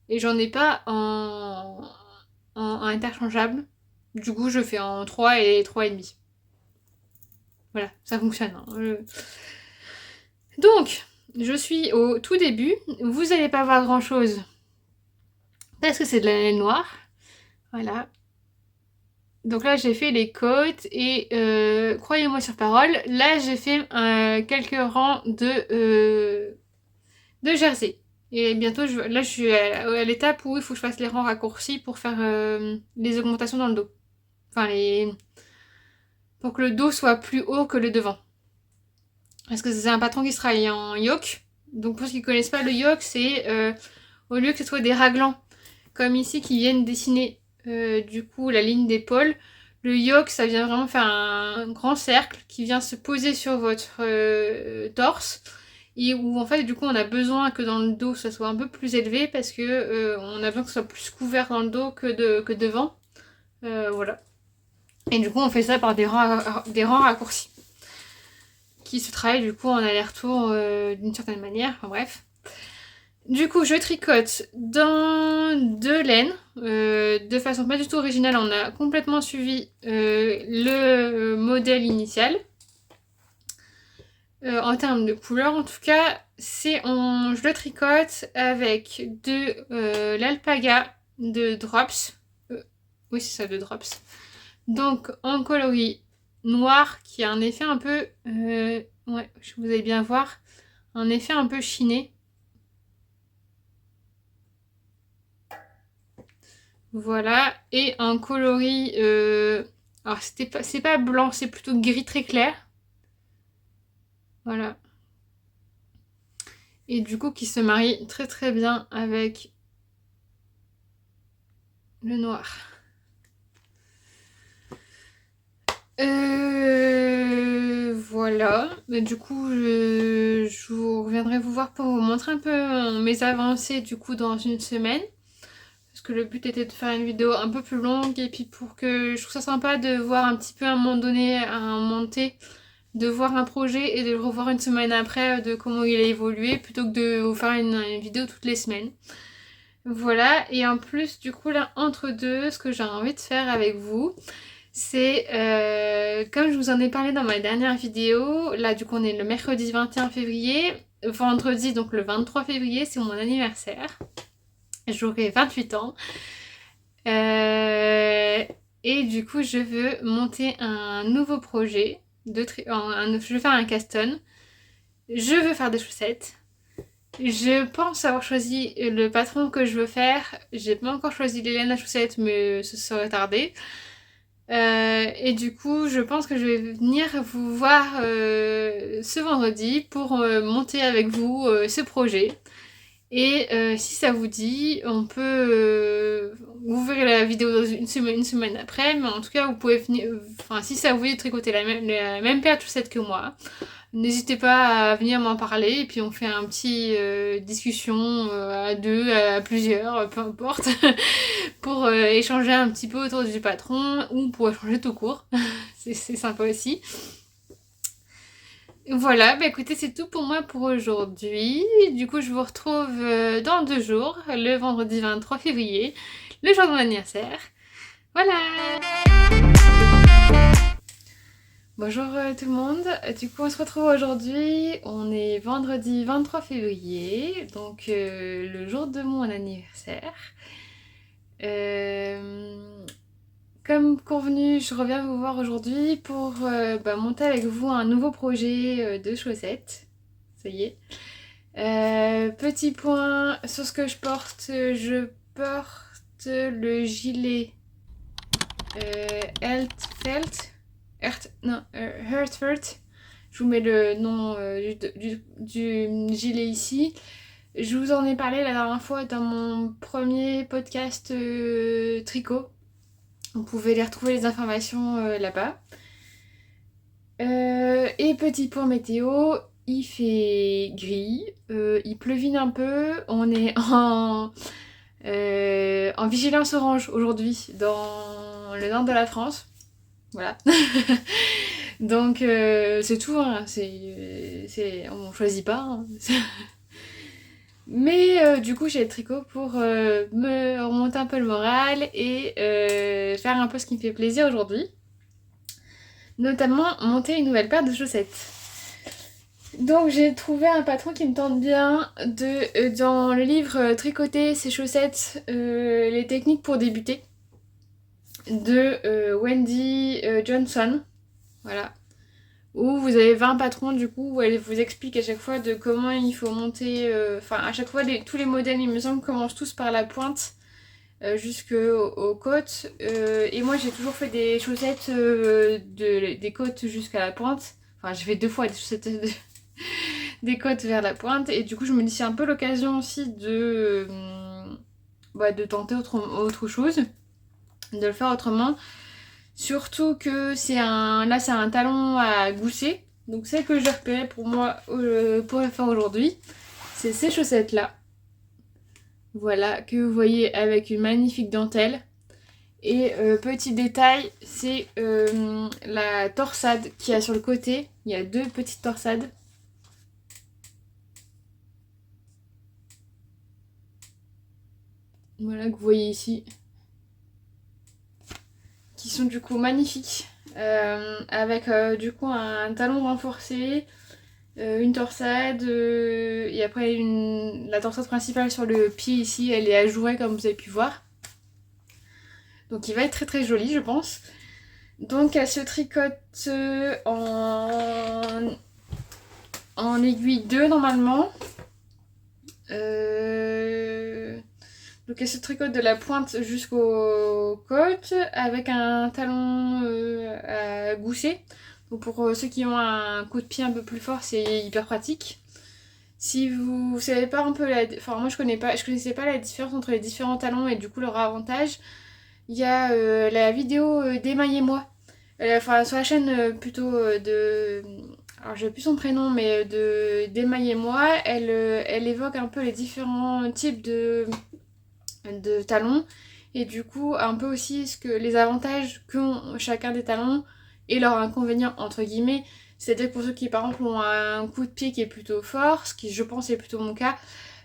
Et j'en ai pas en interchangeable. Du coup, je fais en 3 et 3,5. Voilà, ça fonctionne. Hein. Donc, je suis au tout début. Vous n'allez pas voir grand chose parce que c'est de la laine noire. Voilà. Donc là, j'ai fait les côtes et croyez-moi sur parole, là, j'ai fait quelques rangs de jersey. Et bientôt, là, je suis à l'étape où il faut que je fasse les rangs raccourcis pour faire les augmentations dans le dos. Enfin, pour que le dos soit plus haut que le devant. Parce que c'est un patron qui se travaille en yoke. Donc pour ceux qui ne connaissent pas le yoke, c'est au lieu que ce soit des raglans, comme ici, qui viennent dessiner du coup la ligne d'épaule, le yoke, ça vient vraiment faire un grand cercle qui vient se poser sur votre torse. Et où en fait du coup on a besoin que dans le dos ça soit un peu plus élevé parce que on a besoin que ce soit plus couvert dans le dos que devant. Voilà. Et du coup on fait ça par des rangs raccourcis. Qui se travaillent du coup en aller-retour d'une certaine manière. Enfin bref. Du coup je tricote dans deux laines. De façon pas du tout originale. On a complètement suivi le modèle initial. En termes de couleur en tout cas, je le tricote avec de l'alpaga de Drops. Oui c'est ça, de Drops. Donc en coloris noir qui a un effet un peu... ouais, vous allez bien voir. Un effet un peu chiné. Voilà. Et un coloris... alors c'est pas blanc, c'est plutôt gris très clair. Voilà. Et du coup qui se marie très très bien avec le noir. Voilà. Mais du coup, je vous reviendrai vous voir pour vous montrer un peu mes avancées du coup dans une semaine. Parce que le but était de faire une vidéo un peu plus longue et puis pour que je trouve ça sympa de voir un petit peu à un moment donné, à un monté, de voir un projet et de le revoir une semaine après de comment il a évolué plutôt que de vous faire une vidéo toutes les semaines. Voilà, et en plus du coup là entre deux, ce que j'ai envie de faire avec vous, C'est comme je vous en ai parlé dans ma dernière vidéo, là du coup on est le mercredi 21 février, vendredi donc le 23 février c'est mon anniversaire, j'aurai 28 ans. Et du coup je veux monter un nouveau projet, je veux faire un caston, je veux faire des chaussettes. Je pense avoir choisi le patron que je veux faire. J'ai pas encore choisi les laines à chaussettes, mais ce serait tardé. Et du coup, je pense que je vais venir vous voir ce vendredi pour monter avec vous ce projet. Et si ça vous dit, on peut... vous verrez la vidéo dans une semaine après, mais en tout cas, vous pouvez venir... Enfin, si ça vous dit de tricoter la même paire de chaussettes que moi, n'hésitez pas à venir m'en parler et puis on fait un petit discussion à deux, à plusieurs, peu importe, pour échanger un petit peu autour du patron ou pour échanger tout court. C'est sympa aussi. Voilà, bah écoutez, c'est tout pour moi pour aujourd'hui. Du coup, je vous retrouve dans 2 jours, le vendredi 23 février, le jour de mon anniversaire. Voilà! Bonjour tout le monde, du coup on se retrouve aujourd'hui, on est vendredi 23 février, donc le jour de mon anniversaire. Comme convenu, je reviens vous voir aujourd'hui pour monter avec vous un nouveau projet de chaussettes, ça y est. Petit point sur ce que je porte le gilet Heartfelt. Je vous mets le nom du gilet ici. Je vous en ai parlé la dernière fois dans mon premier podcast tricot. Vous pouvez les retrouver les informations là-bas. Et petit point météo, il fait gris, il pleuvine un peu, on est en vigilance orange aujourd'hui dans le nord de la France. Voilà. Donc c'est tout, hein. On choisit pas. Hein. Mais du coup j'ai le tricot pour me remonter un peu le moral et faire un peu ce qui me fait plaisir aujourd'hui. Notamment monter une nouvelle paire de chaussettes. Donc j'ai trouvé un patron qui me tente bien dans le livre Tricoter ses chaussettes, les techniques pour débuter de Wendy Johnson. Voilà. Où vous avez 20 patrons du coup, où elle vous explique à chaque fois de comment il faut monter. Enfin, à chaque fois, tous les modèles, il me semble, commencent tous par la pointe jusqu'aux côtes. Et moi, j'ai toujours fait des chaussettes des côtes jusqu'à la pointe. Enfin, j'ai fait 2 fois des chaussettes des côtes vers la pointe. Et du coup, je me dis, c'est un peu l'occasion aussi de tenter autre chose, de le faire autrement. Surtout que c'est un talon à gousset. Donc celle que j'ai repérée pour moi pour le faire aujourd'hui, c'est ces chaussettes là. Voilà, que vous voyez avec une magnifique dentelle. Et petit détail, c'est la torsade qu'il y a sur le côté. Il y a 2 petites torsades. Voilà, que vous voyez ici. Qui sont du coup magnifiques. Avec du coup un talon renforcé. Une torsade et après la torsade principale sur le pied ici, elle est ajourée comme vous avez pu voir. Donc il va être très très joli je pense. Donc elle se tricote en aiguille 2 normalement. Donc elle se tricote de la pointe jusqu'aux côtes avec un talon à gousset. Donc pour ceux qui ont un coup de pied un peu plus fort, c'est hyper pratique. Si vous savez pas un peu enfin moi je connaissais pas la différence entre les différents talons et du coup leur avantage, il y a la vidéo d'Émaillez-moi. Enfin sur la chaîne plutôt de... Alors j'ai plus son prénom mais d'Émaillez-moi, elle évoque un peu les différents types de talons et du coup un peu aussi les avantages qu'ont chacun des talons et leurs inconvénients entre guillemets. C'est-à-dire que pour ceux qui par exemple ont un coup de pied qui est plutôt fort, ce qui je pense est plutôt mon cas,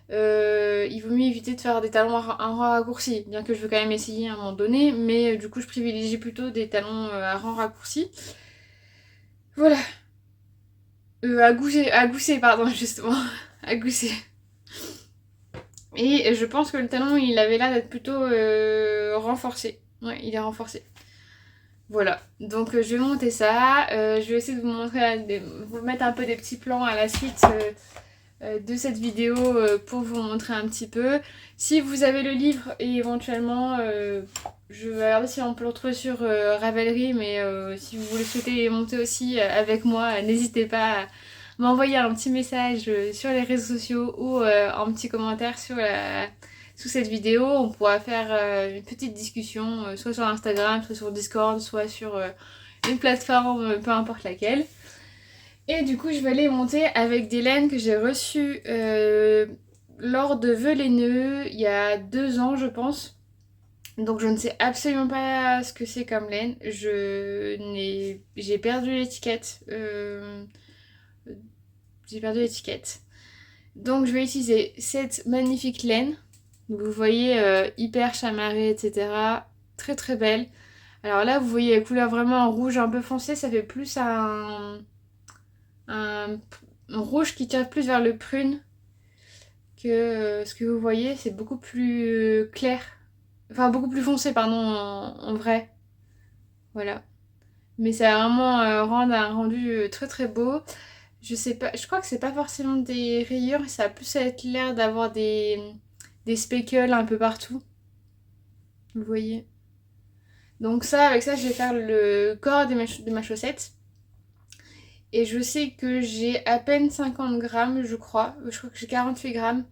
il vaut mieux éviter de faire des talons à rang raccourci, bien que je veux quand même essayer à un moment donné, mais du coup je privilégie plutôt des talons à rang raccourci. Voilà. À gousset, pardon, justement. À gousset. Et je pense que le talon, il avait l'air d'être plutôt renforcé. Ouais, il est renforcé. Voilà, donc je vais monter ça. Je vais essayer de vous montrer, vous mettre un peu des petits plans à la suite de cette vidéo pour vous montrer un petit peu. Si vous avez le livre et éventuellement, je vais regarder si on peut le retrouver sur Ravelry, mais si vous le souhaitez monter aussi avec moi, n'hésitez pas à m'envoyer un petit message sur les réseaux sociaux ou un petit commentaire sous cette vidéo. On pourra faire une petite discussion, soit sur Instagram, soit sur Discord, soit sur une plateforme, peu importe laquelle. Et du coup, je vais les monter avec des laines que j'ai reçues lors de Vœux les Nœuds il y a 2 ans, je pense. Donc, je ne sais absolument pas ce que c'est comme laine. J'ai perdu l'étiquette. J'ai perdu l'étiquette. Donc, je vais utiliser cette magnifique laine. Donc, vous voyez, hyper chamarrée, etc. Très très belle. Alors là, vous voyez la couleur vraiment en rouge un peu foncé. Ça fait plus un rouge qui tire plus vers le prune que ce que vous voyez. C'est beaucoup plus clair. Enfin, beaucoup plus foncé, pardon, en vrai. Voilà. Mais ça va vraiment rendre un rendu très très beau. Je sais pas, je crois que c'est pas forcément des rayures, ça a plus être l'air d'avoir des speckles un peu partout. Vous voyez. Donc ça, avec ça, je vais faire le corps de ma chaussette. Et je sais que j'ai à peine 50 grammes, je crois. Je crois que j'ai 48 grammes.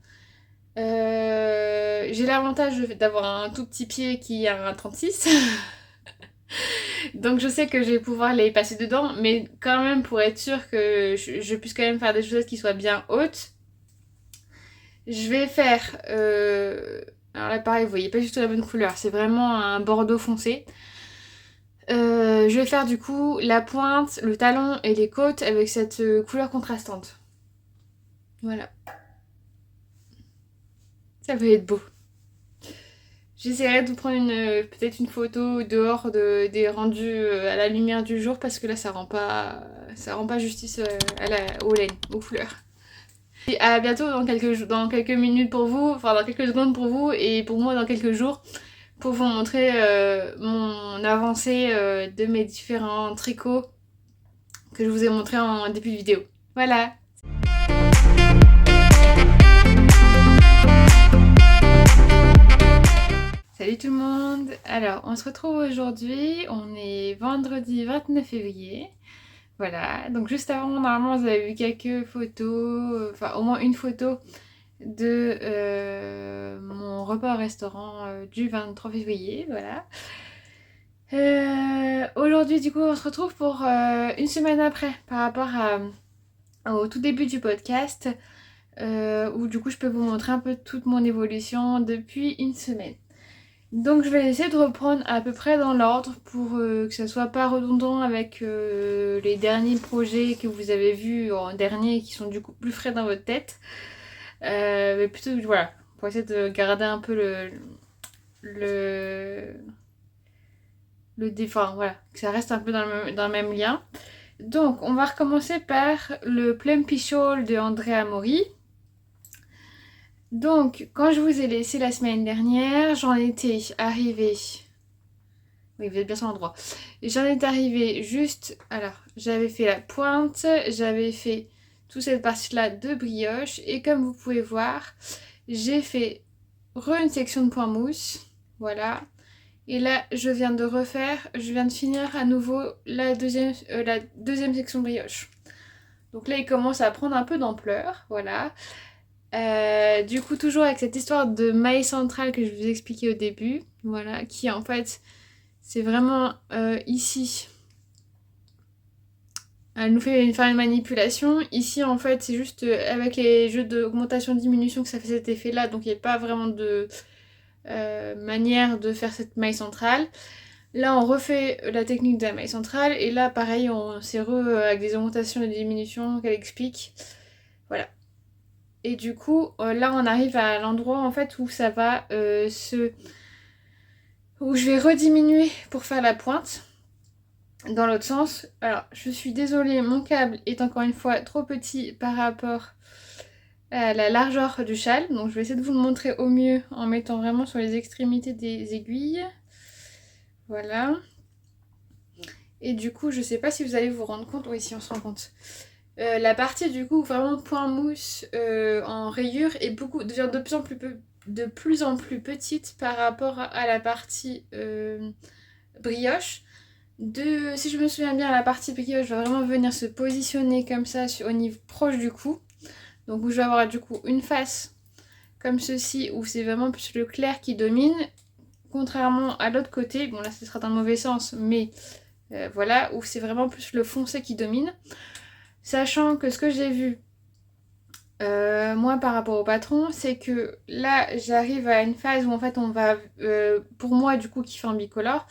J'ai l'avantage d'avoir un tout petit pied qui a un 36. Donc je sais que je vais pouvoir les passer dedans. Mais quand même, pour être sûre que je puisse quand même faire des chaussettes qui soient bien hautes, je vais faire... alors là, pareil, vous voyez pas du tout la bonne couleur. C'est vraiment un bordeaux foncé. Je vais faire du coup la pointe, le talon et les côtes avec cette couleur contrastante. Voilà. Ça va être beau. J'essaierai de vous prendre peut-être une photo dehors des rendus à la lumière du jour parce que là ça rend pas justice aux laines, aux couleurs. Et à bientôt dans quelques minutes pour vous, enfin dans quelques secondes pour vous et pour moi dans quelques jours pour vous montrer mon avancée de mes différents tricots que je vous ai montré en début de vidéo. Voilà. Salut tout le monde. Alors, on se retrouve aujourd'hui, on est vendredi 29 février. Voilà, donc juste avant, normalement, vous avez vu quelques photos, enfin au moins une photo de mon repas au restaurant du 23 février, voilà. Aujourd'hui, du coup, on se retrouve pour une semaine après, par rapport au tout début du podcast, où du coup, je peux vous montrer un peu toute mon évolution depuis une semaine. Donc je vais essayer de reprendre à peu près dans l'ordre pour que ça soit pas redondant avec les derniers projets que vous avez vus en dernier qui sont du coup plus frais dans votre tête. Mais plutôt voilà, pour essayer de garder un peu le, enfin voilà, que ça reste un peu dans le même lien. Donc on va recommencer par le Plumpy Shawl de Andrea Mori. Donc, quand je vous ai laissé la semaine dernière, j'en étais arrivée... Oui, vous êtes bien sur l'endroit. J'en étais arrivée juste... Alors, j'avais fait la pointe, j'avais fait toute cette partie-là de brioche. Et comme vous pouvez voir, j'ai fait une section de point mousse. Voilà. Et là, je viens de finir à nouveau la deuxième section de brioche. Donc là, il commence à prendre un peu d'ampleur. Voilà. Du coup, toujours avec cette histoire de maille centrale que je vous expliquais au début, voilà, qui en fait, c'est vraiment ici, elle nous fait faire une manipulation. Ici, en fait, c'est juste avec les jeux d'augmentation-diminution que ça fait cet effet-là, donc il n'y a pas vraiment de manière de faire cette maille centrale. Là, on refait la technique de la maille centrale, et là, pareil, c'est avec des augmentations et des diminutions qu'elle explique. Voilà. Et du coup, là on arrive à l'endroit en fait où ça va où je vais rediminuer pour faire la pointe dans l'autre sens. Alors, je suis désolée, mon câble est encore une fois trop petit par rapport à la largeur du châle. Donc, je vais essayer de vous le montrer au mieux en mettant vraiment sur les extrémités des aiguilles. Voilà. Et du coup, je sais pas si vous allez vous rendre compte. Oui, si on se rend compte. La partie du coup vraiment point mousse en rayure est devient de plus en plus petite par rapport à la partie brioche. Si je me souviens bien, la partie brioche va vraiment venir se positionner comme ça au niveau proche du cou. Donc où je vais avoir du coup une face comme ceci où c'est vraiment plus le clair qui domine. Contrairement à l'autre côté, bon là ce sera dans le mauvais sens, mais voilà, où c'est vraiment plus le foncé qui domine. Sachant que ce que j'ai vu, moi par rapport au patron, c'est que là j'arrive à une phase où en fait on va, pour moi du coup qui fait un bicolore,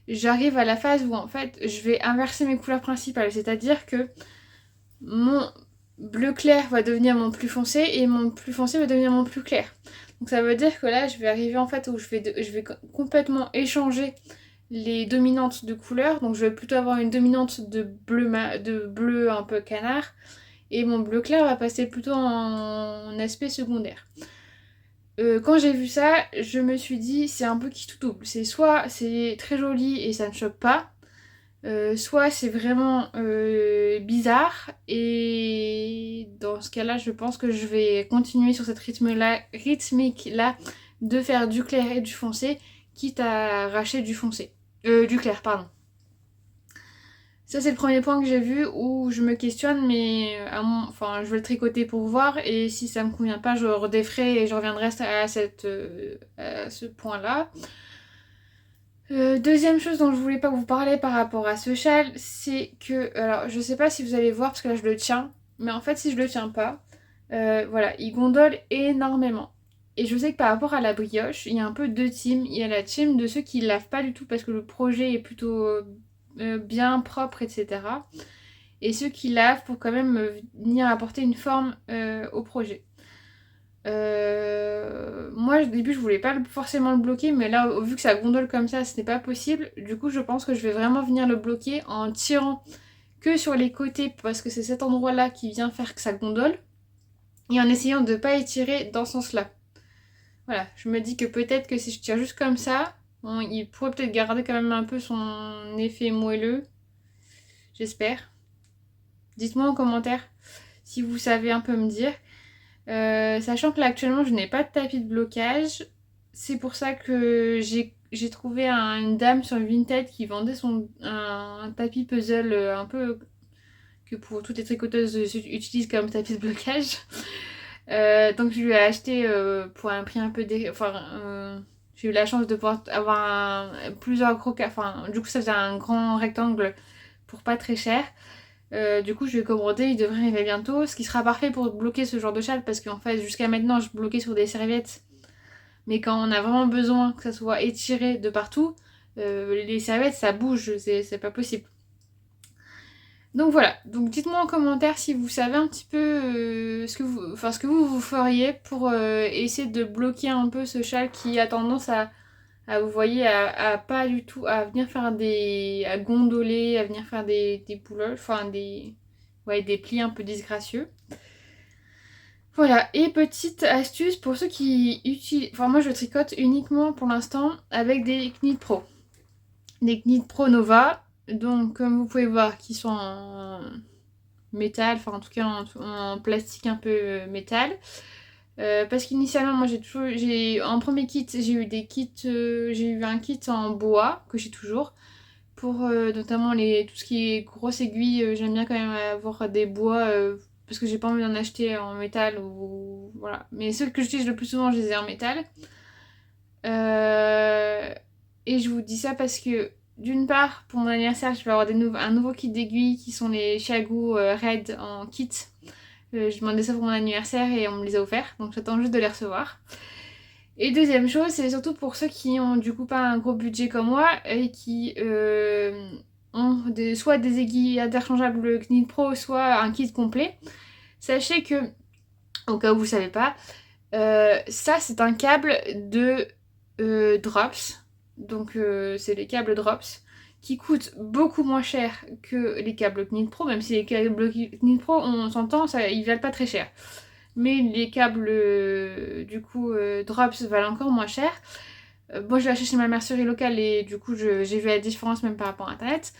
j'arrive à la phase où en fait je vais inverser mes couleurs principales, c'est-à-dire que mon bleu clair va devenir mon plus foncé et mon plus foncé va devenir mon plus clair. Donc ça veut dire que là je vais arriver en fait où je vais complètement échanger les dominantes de couleurs, donc je vais plutôt avoir une dominante de bleu un peu canard et mon bleu clair va passer plutôt en aspect secondaire. Quand j'ai vu ça, je me suis dit c'est un peu qui tout double. C'est soit c'est très joli et ça ne choque pas, soit c'est vraiment bizarre et dans ce cas-là, je pense que je vais continuer sur cette rythmique-là de faire du clair et du foncé, quitte à arracher du foncé. Du clair, pardon. Ça, c'est le premier point que j'ai vu où je me questionne, mais enfin, je vais le tricoter pour voir et si ça me convient pas, je redéferai et je reviendrai à ce point-là. Deuxième chose dont je voulais pas vous parler par rapport à ce châle, c'est que, alors je sais pas si vous allez voir parce que là je le tiens, mais en fait si je le tiens pas, voilà, il gondole énormément. Et je sais que par rapport à la brioche, il y a un peu deux teams. Il y a la team de ceux qui lavent pas du tout parce que le projet est plutôt bien propre, etc. Et ceux qui lavent pour quand même venir apporter une forme au projet. Moi au début je voulais pas forcément le bloquer, mais là vu que ça gondole comme ça ce n'est pas possible. Du coup je pense que je vais vraiment venir le bloquer en tirant que sur les côtés parce que c'est cet endroit là qui vient faire que ça gondole et en essayant de pas étirer dans ce sens là. Voilà, je me dis que peut-être que si je tire juste comme ça, bon, il pourrait peut-être garder quand même un peu son effet moelleux, j'espère. Dites-moi en commentaire si vous savez un peu me dire. Sachant que là actuellement je n'ai pas de tapis de blocage, c'est pour ça que j'ai trouvé une dame sur Vinted qui vendait un tapis puzzle un peu que pour toutes les tricoteuses utilisent comme tapis de blocage. Donc je lui ai acheté pour un prix un peu j'ai eu la chance de pouvoir avoir plusieurs gros enfin du coup ça faisait un grand rectangle pour pas très cher. Du coup, je vais commander, il devrait arriver bientôt. Ce qui sera parfait pour bloquer ce genre de châle parce qu'en fait, jusqu'à maintenant, je bloquais sur des serviettes. Mais quand on a vraiment besoin que ça soit étiré de partout, les serviettes ça bouge, c'est pas possible. Donc voilà, donc dites-moi en commentaire si vous savez un petit peu ce que vous feriez pour essayer de bloquer un peu ce châle qui a tendance vous voyez, à pas du tout, à venir faire à gondoler, à venir faire des bouloches, enfin des plis un peu disgracieux. Voilà, et petite astuce pour ceux qui utilisent, enfin moi je tricote uniquement pour l'instant avec des Knit Pro. Des Knit Pro Nova, donc comme vous pouvez voir, qui sont en métal, enfin en tout cas en plastique un peu métal. Parce qu'initialement moi en premier kit j'ai eu j'ai eu un kit en bois que j'ai toujours pour notamment tout ce qui est grosse aiguille. J'aime bien quand même avoir des bois parce que j'ai pas envie d'en acheter en métal ou voilà, mais ceux que j'utilise le plus souvent je les ai en métal. Et je vous dis ça parce que d'une part pour mon anniversaire je vais avoir un nouveau kit d'aiguilles qui sont les Chiago Red en kit. Je demandais ça pour mon anniversaire et on me les a offerts, donc j'attends juste de les recevoir. Et deuxième chose, c'est surtout pour ceux qui ont du coup pas un gros budget comme moi et qui ont soit des aiguilles interchangeables Knit Pro, soit un kit complet. Sachez que au cas où vous savez pas. Ça, c'est un câble de Drops. Donc, c'est les câbles Drops qui coûtent beaucoup moins cher que les câbles Knit-Pro, même si les câbles Knit-Pro, on s'entend, ils valent pas très cher. Mais les câbles, du coup, Drops valent encore moins cher. Moi, je l'ai acheté chez ma mercerie locale et du coup, j'ai vu la différence même par rapport à Internet.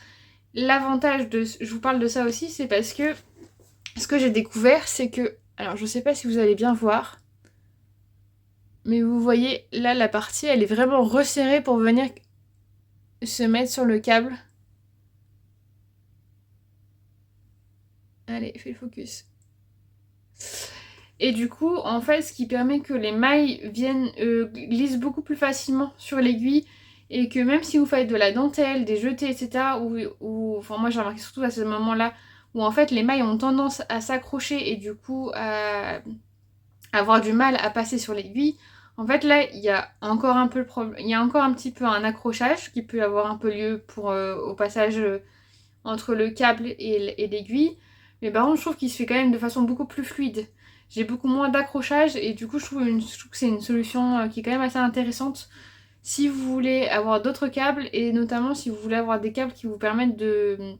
L'avantage je vous parle de ça aussi, c'est parce que ce que j'ai découvert, c'est que, alors je sais pas si vous allez bien voir, mais vous voyez, là, la partie, elle est vraiment resserrée pour venir se mettre sur le câble. Allez, fais le focus. Et du coup, en fait, ce qui permet que les mailles glissent beaucoup plus facilement sur l'aiguille et que même si vous faites de la dentelle, des jetés, etc., enfin moi j'ai remarqué surtout à ce moment-là où en fait les mailles ont tendance à s'accrocher et du coup à avoir du mal à passer sur l'aiguille. En fait là, il y a encore un peu il y a encore un petit peu un accrochage qui peut avoir un peu lieu au passage entre le câble et l'aiguille. Mais par contre, je trouve qu'il se fait quand même de façon beaucoup plus fluide. J'ai beaucoup moins d'accrochage et du coup, je trouve que c'est une solution qui est quand même assez intéressante si vous voulez avoir d'autres câbles et notamment si vous voulez avoir des câbles qui vous permettent de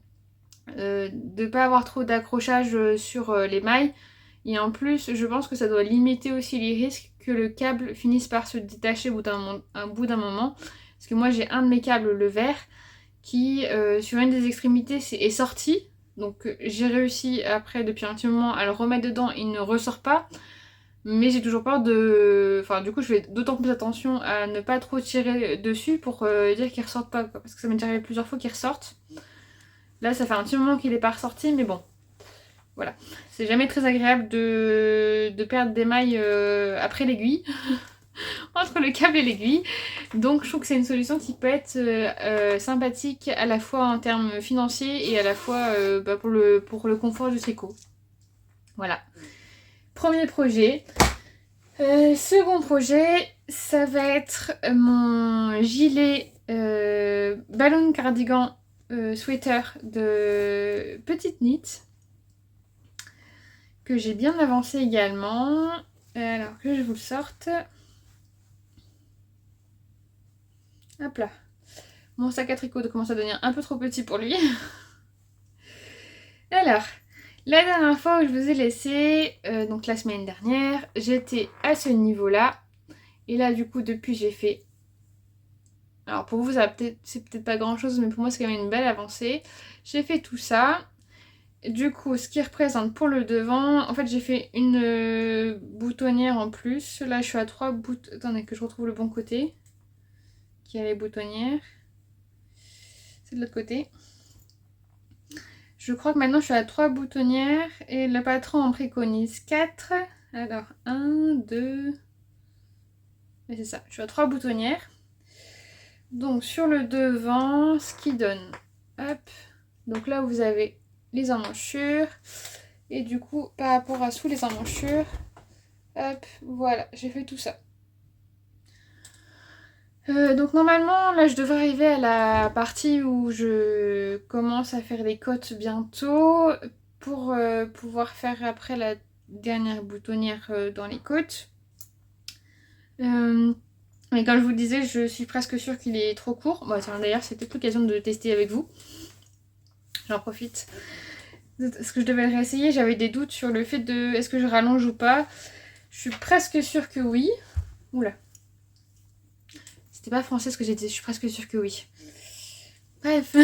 ne pas avoir trop d'accrochage sur les mailles. Et en plus, je pense que ça doit limiter aussi les risques que le câble finisse par se détacher au bout d'un moment. Parce que moi, j'ai un de mes câbles, le vert, qui, sur une des extrémités, est sorti. Donc j'ai réussi après, depuis un petit moment, à le remettre dedans. Il ne ressort pas. Mais j'ai toujours peur de... Enfin, du coup, je fais d'autant plus attention à ne pas trop tirer dessus pour dire qu'il ressorte pas, quoi. Parce que ça m'est déjà arrivé plusieurs fois qu'il ressorte. Là, ça fait un petit moment qu'il est pas ressorti, mais bon. Voilà. C'est jamais très agréable de perdre des mailles après l'aiguille. Entre le câble et l'aiguille. Donc je trouve que c'est une solution qui peut être sympathique à la fois en termes financiers et à la fois pour le confort du tricot. Voilà. Premier projet. Second projet, ça va être mon gilet ballon cardigan sweater de Petite Knit que j'ai bien avancé également. Alors que je vous le sorte. Hop là. Mon sac à tricot commence à devenir un peu trop petit pour lui. Alors, la dernière fois où je vous ai laissé, donc la semaine dernière, j'étais à ce niveau-là. Et là, du coup, depuis, j'ai fait... Alors, pour vous, c'est peut-être pas grand-chose, mais pour moi, c'est quand même une belle avancée. J'ai fait tout ça. Du coup, ce qui représente pour le devant, en fait, j'ai fait une boutonnière en plus. Là, je suis à 3 boutons... Attendez, que je retrouve le bon côté. Qui a les boutonnières. C'est de l'autre côté. Je crois que maintenant je suis à 3 boutonnières et le patron en préconise 4. Alors 1, 2... Et c'est ça, je suis à 3 boutonnières. Donc sur le devant, ce qui donne... Hop. Donc là vous avez les emmanchures. Et du coup, par rapport à sous les emmanchures, hop, voilà, j'ai fait tout ça. Donc normalement, là je devrais arriver à la partie où je commence à faire les côtes bientôt pour pouvoir faire après la dernière boutonnière dans les côtes. Mais comme je vous le disais, je suis presque sûre qu'il est trop court. Bon, d'ailleurs, c'était l'occasion de tester avec vous. J'en profite. Est-ce que je devais le réessayer? J'avais des doutes sur le fait de est-ce que je rallonge ou pas. Je suis presque sûre que oui. Oula. C'était pas français ce que j'ai dit, je suis presque sûre que oui. Bref,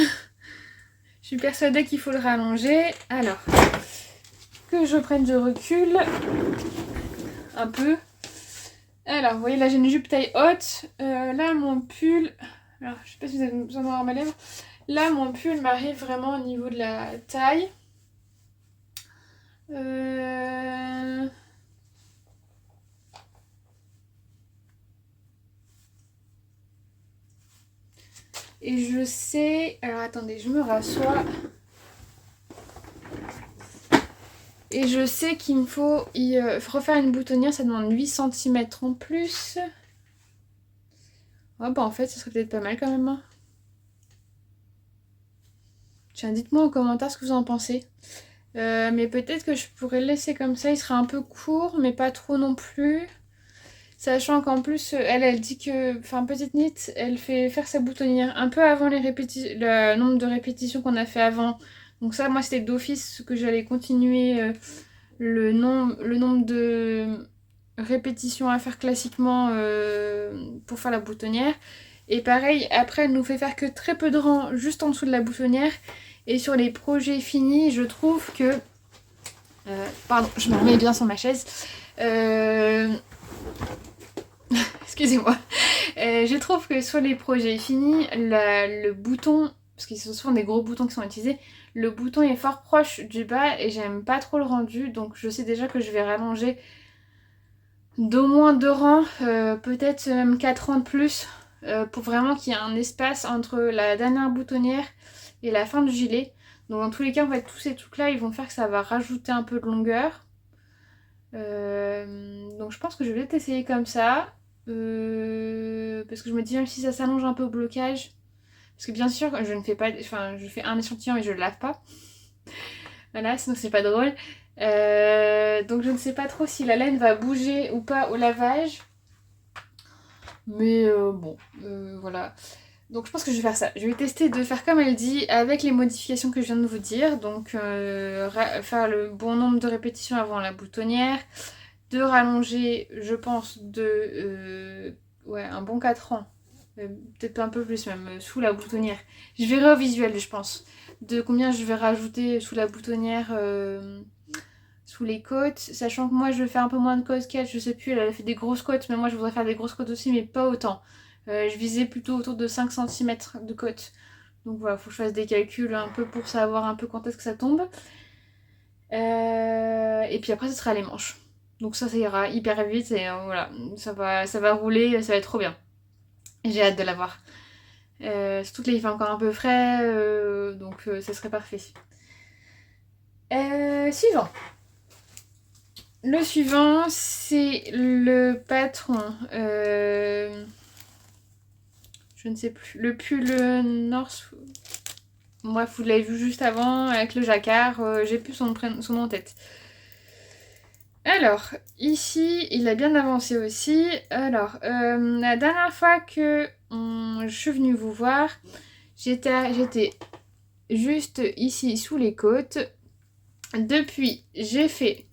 je suis persuadée qu'il faut le rallonger. Alors, que je prenne du recul un peu. Alors, vous voyez, là j'ai une jupe taille haute. Là, mon pull... Alors, je sais pas si vous avez besoin de voir mes lèvres. Là, mon pull m'arrive vraiment au niveau de la taille. Et je sais... Alors, attendez, je me rassois. Et je sais qu'il me faut refaire une boutonnière, ça demande 8 cm en plus. Oh bah en fait, ça serait peut-être pas mal quand même. Hein. Tiens, dites-moi en commentaire ce que vous en pensez. Mais peut-être que je pourrais le laisser comme ça, il sera un peu court, mais pas trop non plus. Sachant qu'en plus, elle dit que, enfin, petite Nit, elle fait faire sa boutonnière un peu avant le nombre de répétitions qu'on a fait avant. Donc ça, moi, c'était d'office que j'allais continuer le nombre de répétitions à faire classiquement pour faire la boutonnière. Et pareil, après, elle nous fait faire que très peu de rangs juste en dessous de la boutonnière. Et sur les projets finis, je trouve que... pardon, je me remets bien sur ma chaise. Excusez-moi. Je trouve que sur les projets finis, le bouton, parce que ce sont souvent des gros boutons qui sont utilisés, le bouton est fort proche du bas et j'aime pas trop le rendu. Donc je sais déjà que je vais rallonger d'au moins 2 rangs, peut-être même 4 rangs de plus, pour vraiment qu'il y ait un espace entre la dernière boutonnière et la fin du gilet. Donc dans tous les cas, en fait, tous ces trucs-là, ils vont faire que ça va rajouter un peu de longueur. Donc je pense que je vais peut-être essayer comme ça. Parce que je me dis, même si ça s'allonge un peu au blocage, parce que bien sûr, je ne fais pas, enfin, je fais un échantillon et je le lave pas. Voilà, sinon c'est pas drôle. Donc je ne sais pas trop si la laine va bouger ou pas au lavage. Mais bon, voilà. Donc je pense que je vais faire ça. Je vais tester de faire comme elle dit, avec les modifications que je viens de vous dire. Donc faire le bon nombre de répétitions avant la boutonnière. De rallonger, je pense, ouais, un bon 4 ans. Peut-être un peu plus même, sous la boutonnière. Je verrai au visuel, je pense. De combien je vais rajouter sous la boutonnière, sous les côtes. Sachant que moi, je fais un peu moins de côtes qu'elle. Je sais plus, elle a fait des grosses côtes. Mais moi, je voudrais faire des grosses côtes aussi, mais pas autant. Je visais plutôt autour de 5 cm de côte. Donc voilà, faut que je fasse des calculs un peu pour savoir un peu quand est-ce que ça tombe. Et puis après, ce sera les manches. Donc ça ira hyper vite et voilà, ça va rouler, ça va être trop bien. J'ai hâte de la voir. Surtout que là, il fait encore un peu frais, donc ça serait parfait. Suivant. Le suivant, c'est le patron. Je ne sais plus. Le pull North. Bref, vous l'avez vu juste avant avec le jacquard. J'ai plus son nom en tête. Alors, ici, il a bien avancé aussi. Alors, la dernière fois que je suis venue vous voir, j'étais juste ici sous les côtes. Depuis, j'ai fait...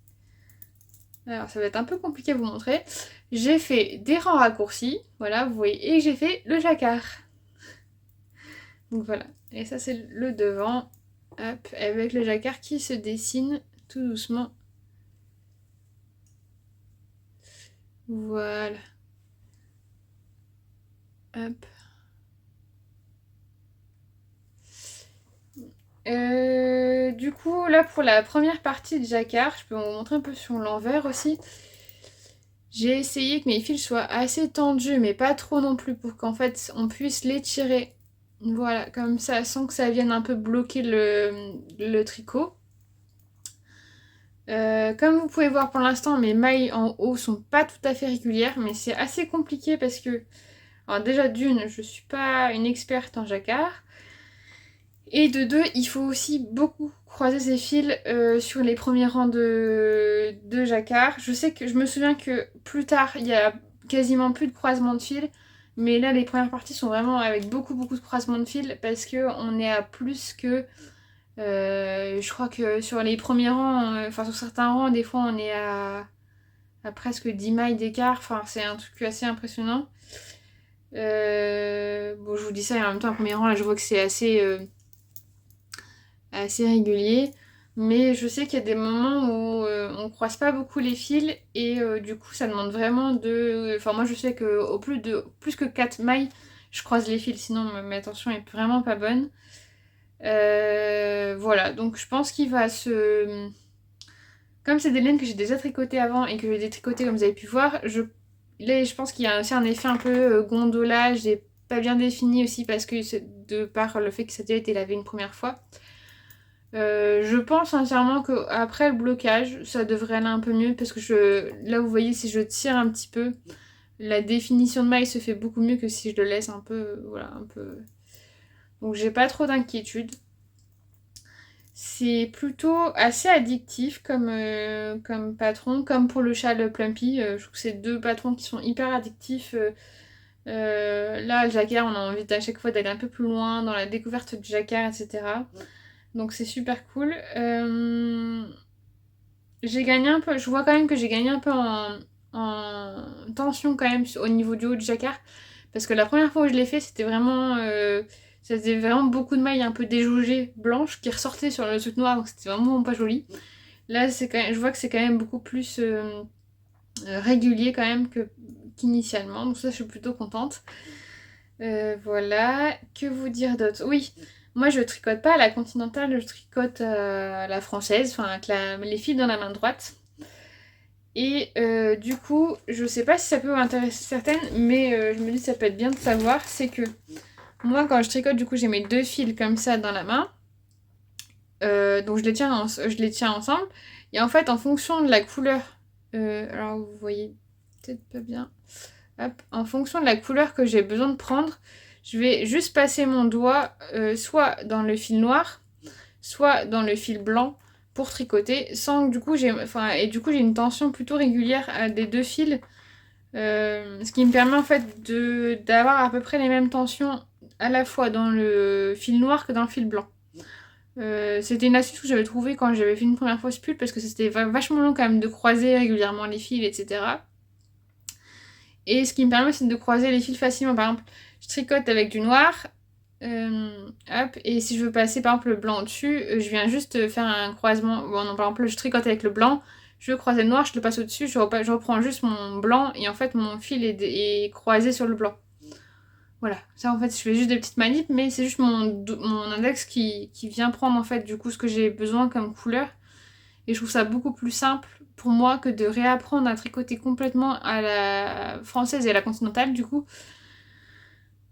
Alors, ça va être un peu compliqué à vous montrer. J'ai fait des rangs raccourcis, voilà, vous voyez, et j'ai fait le jacquard. Donc voilà, et ça c'est le devant, hop, avec le jacquard qui se dessine tout doucement. Voilà. Hop. Du coup, là pour la première partie de jacquard, je peux vous montrer un peu sur l'envers aussi. J'ai essayé que mes fils soient assez tendus, mais pas trop non plus, pour qu'en fait on puisse les tirer. Voilà, comme ça, sans que ça vienne un peu bloquer le tricot. Comme vous pouvez voir pour l'instant, mes mailles en haut sont pas tout à fait régulières, mais c'est assez compliqué parce que, alors déjà d'une, je suis pas une experte en jacquard. Et de deux, il faut aussi beaucoup croiser ses fils sur les premiers rangs de jacquard. Je me souviens que plus tard, il y a quasiment plus de croisement de fils. Mais là, les premières parties sont vraiment avec beaucoup de croisements de fils parce qu'on est à plus que... je crois que sur les premiers rangs, enfin sur certains rangs, des fois on est à presque 10 mailles d'écart. Enfin, c'est un truc assez impressionnant. Bon, je vous dis ça et en même temps, au premier rang, là, je vois que c'est assez régulier. Mais je sais qu'il y a des moments où on croise pas beaucoup les fils et du coup ça demande vraiment de... Enfin moi je sais qu'au plus que 4 mailles, je croise les fils, sinon ma tension est vraiment pas bonne. Voilà, donc je pense qu'il va se... Comme c'est des laines que j'ai déjà tricotées avant et que j'ai détricotées comme vous avez pu voir, là je pense qu'il y a aussi un effet un peu gondolage et pas bien défini aussi parce que de par le fait que ça a déjà été lavé une première fois. Je pense sincèrement qu'après le blocage, ça devrait aller un peu mieux parce que là vous voyez si je tire un petit peu, la définition de maille se fait beaucoup mieux que si je le laisse un peu, voilà, un peu... Donc j'ai pas trop d'inquiétude. c'est plutôt assez addictif comme patron, comme pour le châle Plumpy. Je trouve que c'est deux patrons qui sont hyper addictifs. Là, le jacquard, on a envie à chaque fois d'aller un peu plus loin dans la découverte du jacquard, etc. Donc c'est super cool. J'ai gagné un peu, je vois quand même que j'ai gagné un peu en tension quand même au niveau du haut du jacquard. Parce que la première fois où je l'ai fait, ça faisait vraiment beaucoup de mailles un peu déjaugées blanches qui ressortaient sur le truc noir, donc c'était vraiment pas joli. Là, je vois que c'est quand même beaucoup plus régulier quand même qu'initialement, donc ça, je suis plutôt contente. Voilà, que vous dire d'autre? Oui, moi je tricote pas à la continentale, je tricote à la française, enfin avec les fils dans la main droite. Et du coup, je sais pas si ça peut intéresser certaines, mais je me dis que ça peut être bien de savoir, c'est que moi quand je tricote, du coup j'ai mes deux fils comme ça dans la main, donc je les tiens ensemble, et en fait en fonction de la couleur, alors vous voyez peut-être pas bien, hop, en fonction de la couleur que j'ai besoin de prendre, je vais juste passer mon doigt soit dans le fil noir, soit dans le fil blanc pour tricoter, sans que du coup j'ai une tension plutôt régulière des deux fils, ce qui me permet en fait d'avoir à peu près les mêmes tensions à la fois dans le fil noir que dans le fil blanc. C'était une astuce que j'avais trouvée quand j'avais fait une première fois ce pull parce que c'était vachement long quand même de croiser régulièrement les fils, etc. Et ce qui me permet aussi de croiser les fils facilement. Par exemple, je tricote avec du noir, hop, et si je veux passer par exemple le blanc au-dessus, je viens juste faire un croisement. Bon, non, par exemple, je tricote avec le blanc, je veux croiser le noir, je le passe au-dessus, je reprends juste mon blanc, et en fait, mon fil est croisé sur le blanc. Voilà, ça en fait, je fais juste des petites manips, mais c'est juste mon index qui vient prendre en fait du coup ce que j'ai besoin comme couleur. Et je trouve ça beaucoup plus simple pour moi que de réapprendre à tricoter complètement à la française et à la continentale du coup.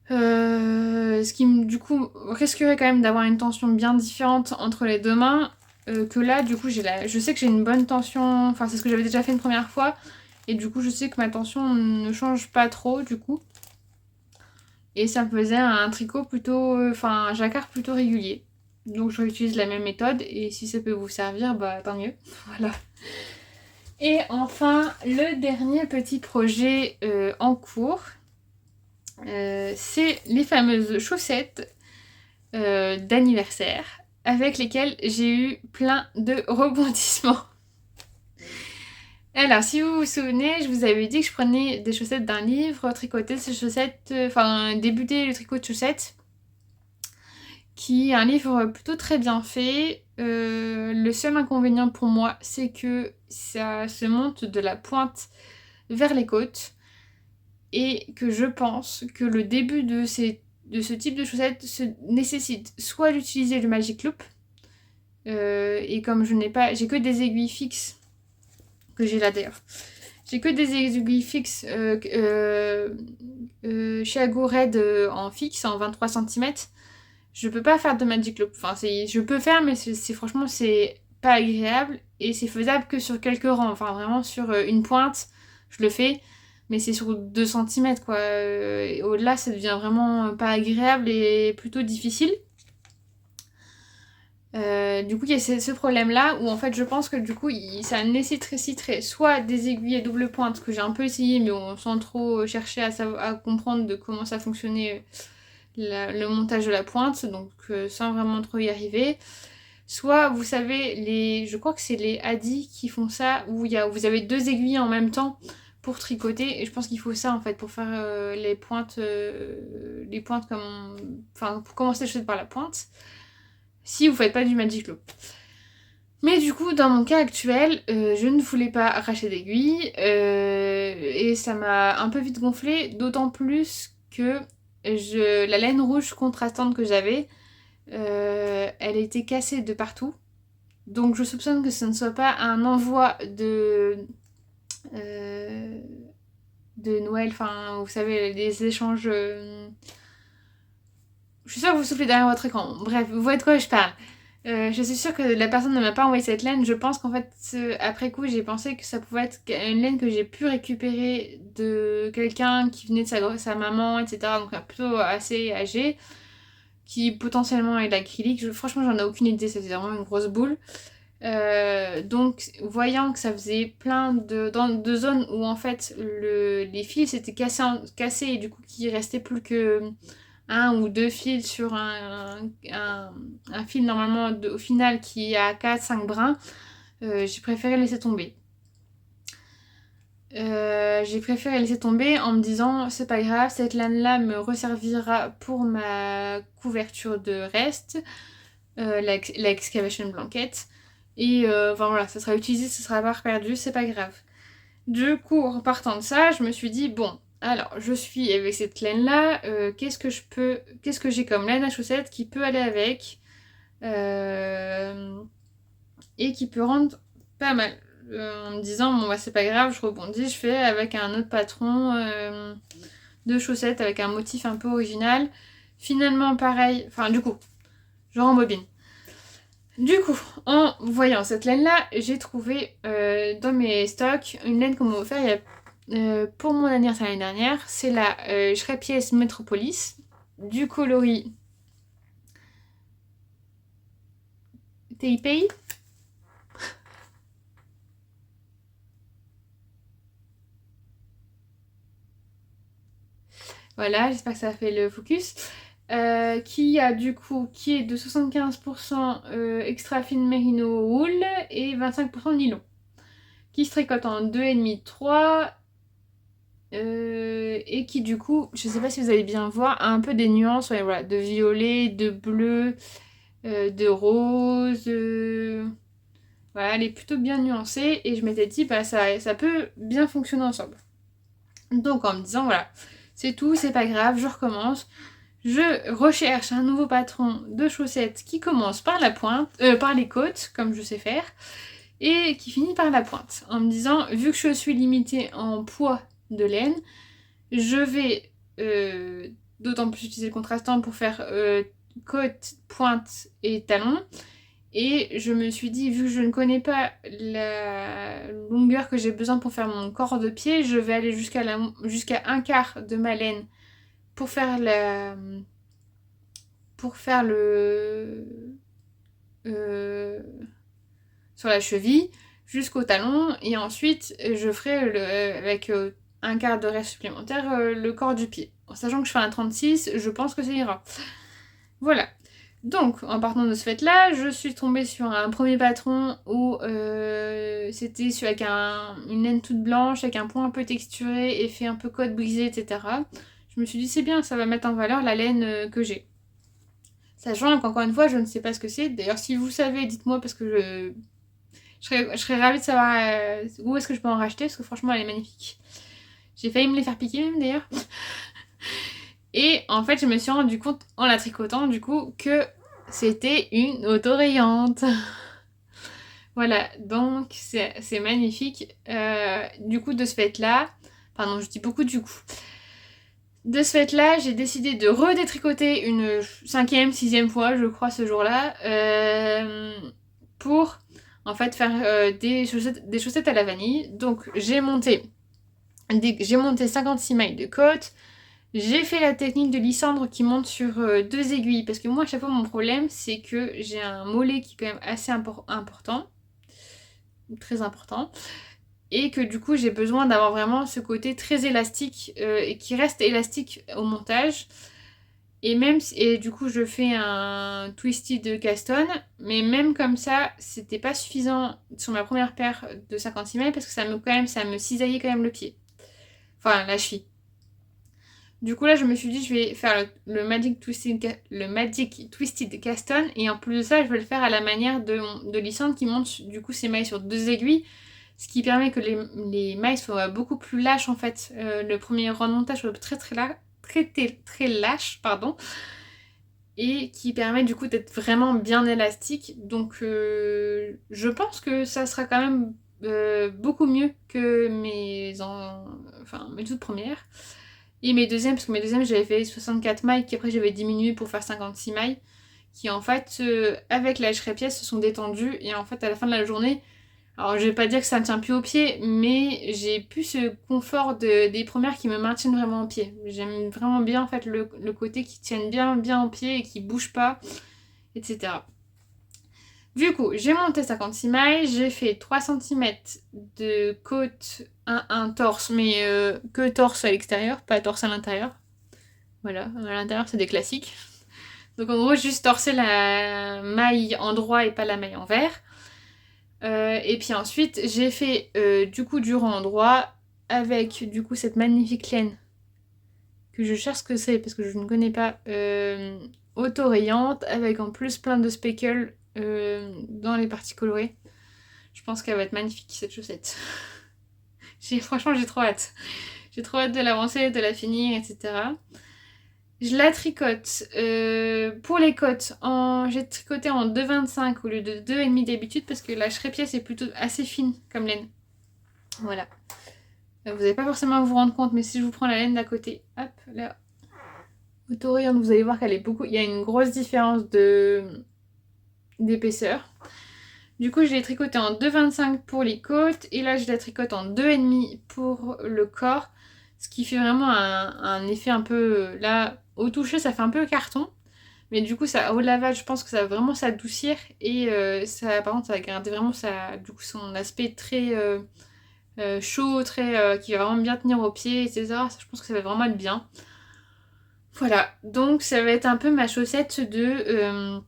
Ce qui du coup risquerait quand même d'avoir une tension bien différente entre les deux mains. Que là du coup je sais que j'ai une bonne tension, enfin c'est ce que j'avais déjà fait une première fois. Et du coup je sais que ma tension ne change pas trop du coup. Et ça me faisait un tricot plutôt, enfin un jacquard plutôt régulier. Donc je réutilise la même méthode et si ça peut vous servir, bah tant mieux. Voilà. Et enfin, le dernier petit projet en cours, c'est les fameuses chaussettes d'anniversaire avec lesquelles j'ai eu plein de rebondissements. Alors, si vous vous souvenez, je vous avais dit que je prenais des chaussettes d'un livre, tricoter ces chaussettes, enfin débuter le tricot de chaussettes, qui est un livre plutôt très bien fait. Le seul inconvénient pour moi, c'est que ça se monte de la pointe vers les côtes et que je pense que le début de ce type de chaussettes nécessite soit d'utiliser le Magic Loop, et comme j'ai que des aiguilles fixes, que j'ai là d'ailleurs, j'ai que des aiguilles fixes chez Ago Red en fixe, en 23 cm, je peux pas faire de Magic Loop. Enfin, je peux faire, mais franchement, c'est pas agréable et c'est faisable que sur quelques rangs. Enfin, vraiment sur une pointe, je le fais, mais c'est sur 2 cm quoi. Et au-delà, ça devient vraiment pas agréable et plutôt difficile. Du coup, il y a ce problème-là où en fait, je pense que du coup, ça nécessiterait soit des aiguilles à double pointe que j'ai un peu essayé, mais sans trop chercher à comprendre de comment ça fonctionnait le montage de la pointe, donc sans vraiment trop y arriver. Soit, vous savez, je crois que c'est les Adi qui font ça, où vous avez deux aiguilles en même temps pour tricoter, et je pense qu'il faut ça en fait pour faire les pointes comme enfin, pour commencer les chaussettes par la pointe, si vous faites pas du Magic Loop. Mais du coup, dans mon cas actuel, je ne voulais pas arracher d'aiguilles, et ça m'a un peu vite gonflé, d'autant plus que la laine rouge contrastante que j'avais, elle était cassée de partout. Donc je soupçonne que ce ne soit pas un envoi de Noël, enfin vous savez, des échanges... Je suis sûre que vous soufflez derrière votre écran. Bref, vous voyez de quoi je parle. Je suis sûre que la personne ne m'a pas envoyé cette laine. Je pense qu'en fait, après coup, j'ai pensé que ça pouvait être une laine que j'ai pu récupérer de quelqu'un qui venait de sa maman, etc. Donc plutôt assez âgé. qui potentiellement est l'acrylique. Franchement, j'en ai aucune idée, c'était vraiment une grosse boule. Donc, voyant que ça faisait plein de zones où en fait les fils étaient cassés et du coup qu'il restait plus que un ou deux fils sur un fil normalement au final qui a 4-5 brins, j'ai préféré laisser tomber. En me disant c'est pas grave, cette laine là me resservira pour ma couverture de reste, la excavation blanket, et enfin voilà, ça sera utilisé, ça sera pas perdu, c'est pas grave. Du coup, en partant de ça, je me suis dit bon, alors je suis avec cette laine là, qu'est-ce que j'ai comme laine à chaussettes qui peut aller avec, et qui peut rendre pas mal. En me disant bon bah c'est pas grave, je rebondis, je fais avec un autre patron de chaussettes avec un motif un peu original. Finalement pareil, enfin du coup, je rembobine. Du coup, en voyant cette laine-là, j'ai trouvé dans mes stocks une laine qu'on m'a offert pour mon anniversaire l'année dernière. C'est la Shrepies Metropolis du coloris Taipei. Voilà, j'espère que ça fait le focus. Qui est de 75% extra fine merino wool et 25% nylon. Qui se tricote en 2,5-3 et qui du coup, je sais pas si vous allez bien voir, a un peu des nuances, ouais, voilà, de violet, de bleu, de rose. Voilà, elle est plutôt bien nuancée et je m'étais dit, bah ça peut bien fonctionner ensemble. Donc en me disant, voilà, c'est tout, c'est pas grave, je recommence. Je recherche un nouveau patron de chaussettes qui commence par la pointe, par les côtes, comme je sais faire, et qui finit par la pointe. En me disant, vu que je suis limitée en poids de laine, je vais d'autant plus utiliser le contrastant pour faire côte, pointe et talon. Et je me suis dit, vu que je ne connais pas la longueur que j'ai besoin pour faire mon corps de pied, je vais aller jusqu'à un quart de ma laine pour faire sur la cheville jusqu'au talon, et ensuite je ferai avec un quart de reste supplémentaire le corps du pied. En sachant que je fais un 36, je pense que ça ira. Voilà. Donc, en partant de ce fait-là, je suis tombée sur un premier patron où c'était avec une laine toute blanche, avec un point un peu texturé, effet un peu côte brisée, etc. Je me suis dit, c'est bien, ça va mettre en valeur la laine que j'ai. Sachant qu'encore une fois, je ne sais pas ce que c'est. D'ailleurs, si vous savez, dites-moi, parce que je serais ravie de savoir où est-ce que je peux en racheter, parce que franchement, elle est magnifique. J'ai failli me les faire piquer même, d'ailleurs. Et en fait, je me suis rendu compte, en la tricotant, du coup, que c'était une autorayante. Voilà, donc c'est magnifique. Du coup, de ce fait-là, pardon, je dis beaucoup du coup. De ce fait-là, j'ai décidé de redétricoter une 5e, 6e fois, je crois, ce jour-là, pour en fait faire des chaussettes à la vanille. Donc j'ai monté 56 mailles de côte. J'ai fait la technique de Lysandre qui monte sur 2 aiguilles, parce que moi à chaque fois mon problème c'est que j'ai un mollet qui est quand même assez important, très important, et que du coup j'ai besoin d'avoir vraiment ce côté très élastique et qui reste élastique au montage. Et du coup je fais un twisted caston, mais même comme ça c'était pas suffisant sur ma première paire de 56 mailles parce que ça me cisaillait quand même le pied, enfin la cheville. Du coup là je me suis dit je vais faire le Magic Twisted Caston, et en plus de ça je vais le faire à la manière de Lysandre qui monte du coup ses mailles sur 2 aiguilles, ce qui permet que les mailles soient beaucoup plus lâches en fait. Le premier rang de montage soit très lâche, pardon, et qui permet du coup d'être vraiment bien élastique. Donc je pense que ça sera quand même beaucoup mieux que mes toutes premières. Et mes deuxièmes, parce que mes deuxièmes j'avais fait 64 mailles, qui après j'avais diminué pour faire 56 mailles, qui en fait avec la pièce se sont détendues, et en fait à la fin de la journée Alors je vais pas dire que ça ne tient plus au pied, mais j'ai plus ce confort des premières qui me maintiennent vraiment au pied. J'aime vraiment bien en fait le côté qui tienne bien au pied et qui bouge pas, etc. Du coup, j'ai monté 56 mailles, j'ai fait 3 cm de côte, un torse, mais que torse à l'extérieur, pas torse à l'intérieur. Voilà, à l'intérieur c'est des classiques. Donc en gros, juste torser la maille en droit et pas la maille en vert. Et puis ensuite, j'ai fait du coup du rang en droit avec du coup cette magnifique laine que je cherche ce que c'est parce que je ne connais pas. Auto-rayante avec en plus plein de speckles dans les parties colorées. Je pense qu'elle va être magnifique cette chaussette. Franchement, j'ai trop hâte. J'ai trop hâte de l'avancer, de la finir, etc. Je la tricote. Pour les côtes, j'ai tricoté en 2,25 au lieu de 2,5 d'habitude parce que la pièce est plutôt assez fine comme laine. Voilà. Vous n'allez pas forcément vous rendre compte, mais si je vous prends la laine d'à côté, hop, là, auto-rayante, vous allez voir qu'elle est beaucoup. Il y a une grosse différence d'épaisseur. Du coup, je l'ai tricoté en 2,25 pour les côtes et là, je la tricote en 2,5 pour le corps. Ce qui fait vraiment un effet un peu... Là, au toucher, ça fait un peu carton. Mais du coup, au lavage, je pense que ça va vraiment s'adoucir. Et par contre, ça va garder vraiment son aspect très chaud, qui va vraiment bien tenir aux pieds, etc. Je pense que ça va vraiment être bien. Voilà, donc ça va être un peu ma chaussette de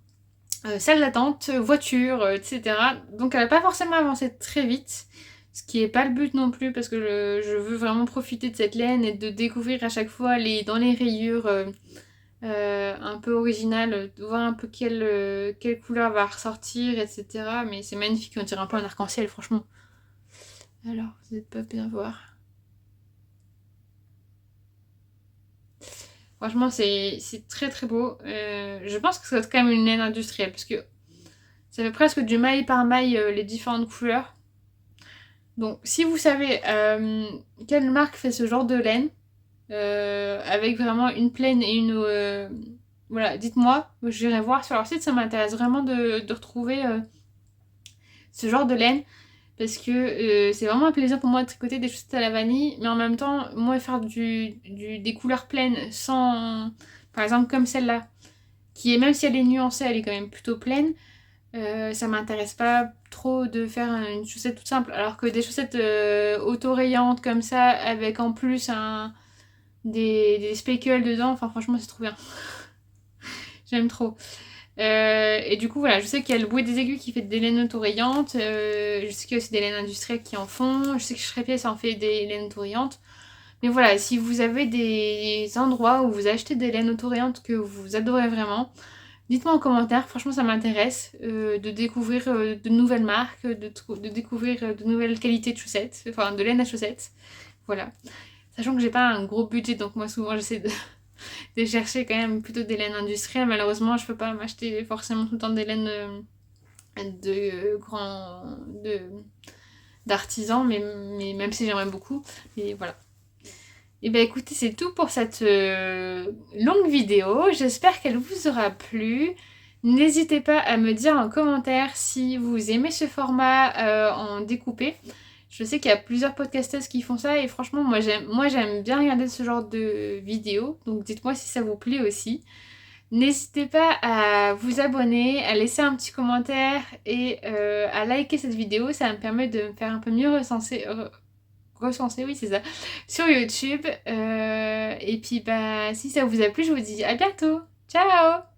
salle d'attente, voiture, etc. Donc elle va pas forcément avancer très vite. Ce qui n'est pas le but non plus parce que je veux vraiment profiter de cette laine et de découvrir à chaque fois dans les rayures un peu originales, de voir un peu quelle couleur va ressortir, etc. Mais c'est magnifique, on dirait un peu un arc-en-ciel, franchement. Alors, vous n'êtes pas bien voir. Franchement, c'est très très beau. Je pense que ça va être quand même une laine industrielle parce que ça fait presque du maille par maille les différentes couleurs. Donc, si vous savez quelle marque fait ce genre de laine, avec vraiment une plaine et une... voilà, dites-moi, j'irai voir sur leur site, ça m'intéresse vraiment de retrouver ce genre de laine. Parce que c'est vraiment un plaisir pour moi de tricoter des chaussettes à la vanille, mais en même temps, moi, faire des couleurs pleines sans... Par exemple, comme celle-là, qui est, même si elle est nuancée, elle est quand même plutôt pleine. Ça m'intéresse pas trop de faire une chaussette toute simple, alors que des chaussettes auto-rayantes comme ça, avec en plus des speckles dedans, enfin franchement c'est trop bien. J'aime trop. Et du coup voilà, je sais qu'il y a le Bouet des Aiguilles qui fait des laines auto-rayantes, je sais qu'il y a aussi des laines industrielles qui en font, je sais que Shrepies en fait des laines auto-rayantes. Mais voilà, si vous avez des endroits où vous achetez des laines auto-rayantes que vous adorez vraiment, dites-moi en commentaire, franchement ça m'intéresse de découvrir de nouvelles marques, de découvrir de nouvelles qualités de chaussettes, enfin de laine à chaussettes. Voilà. Sachant que j'ai pas un gros budget, donc moi souvent j'essaie de chercher quand même plutôt des laines industrielles. Malheureusement, je peux pas m'acheter forcément tout le temps des laines d'artisans, mais même si j'aimerais beaucoup. Et voilà. Et bien écoutez, c'est tout pour cette longue vidéo. J'espère qu'elle vous aura plu. N'hésitez pas à me dire en commentaire si vous aimez ce format en découpé. Je sais qu'il y a plusieurs podcasteuses qui font ça et franchement, moi j'aime bien regarder ce genre de vidéos. Donc dites-moi si ça vous plaît aussi. N'hésitez pas à vous abonner, à laisser un petit commentaire et à liker cette vidéo. Ça me permet de me faire un peu mieux recenser, oui c'est ça, sur YouTube. Et puis bah si ça vous a plu, je vous dis à bientôt. Ciao!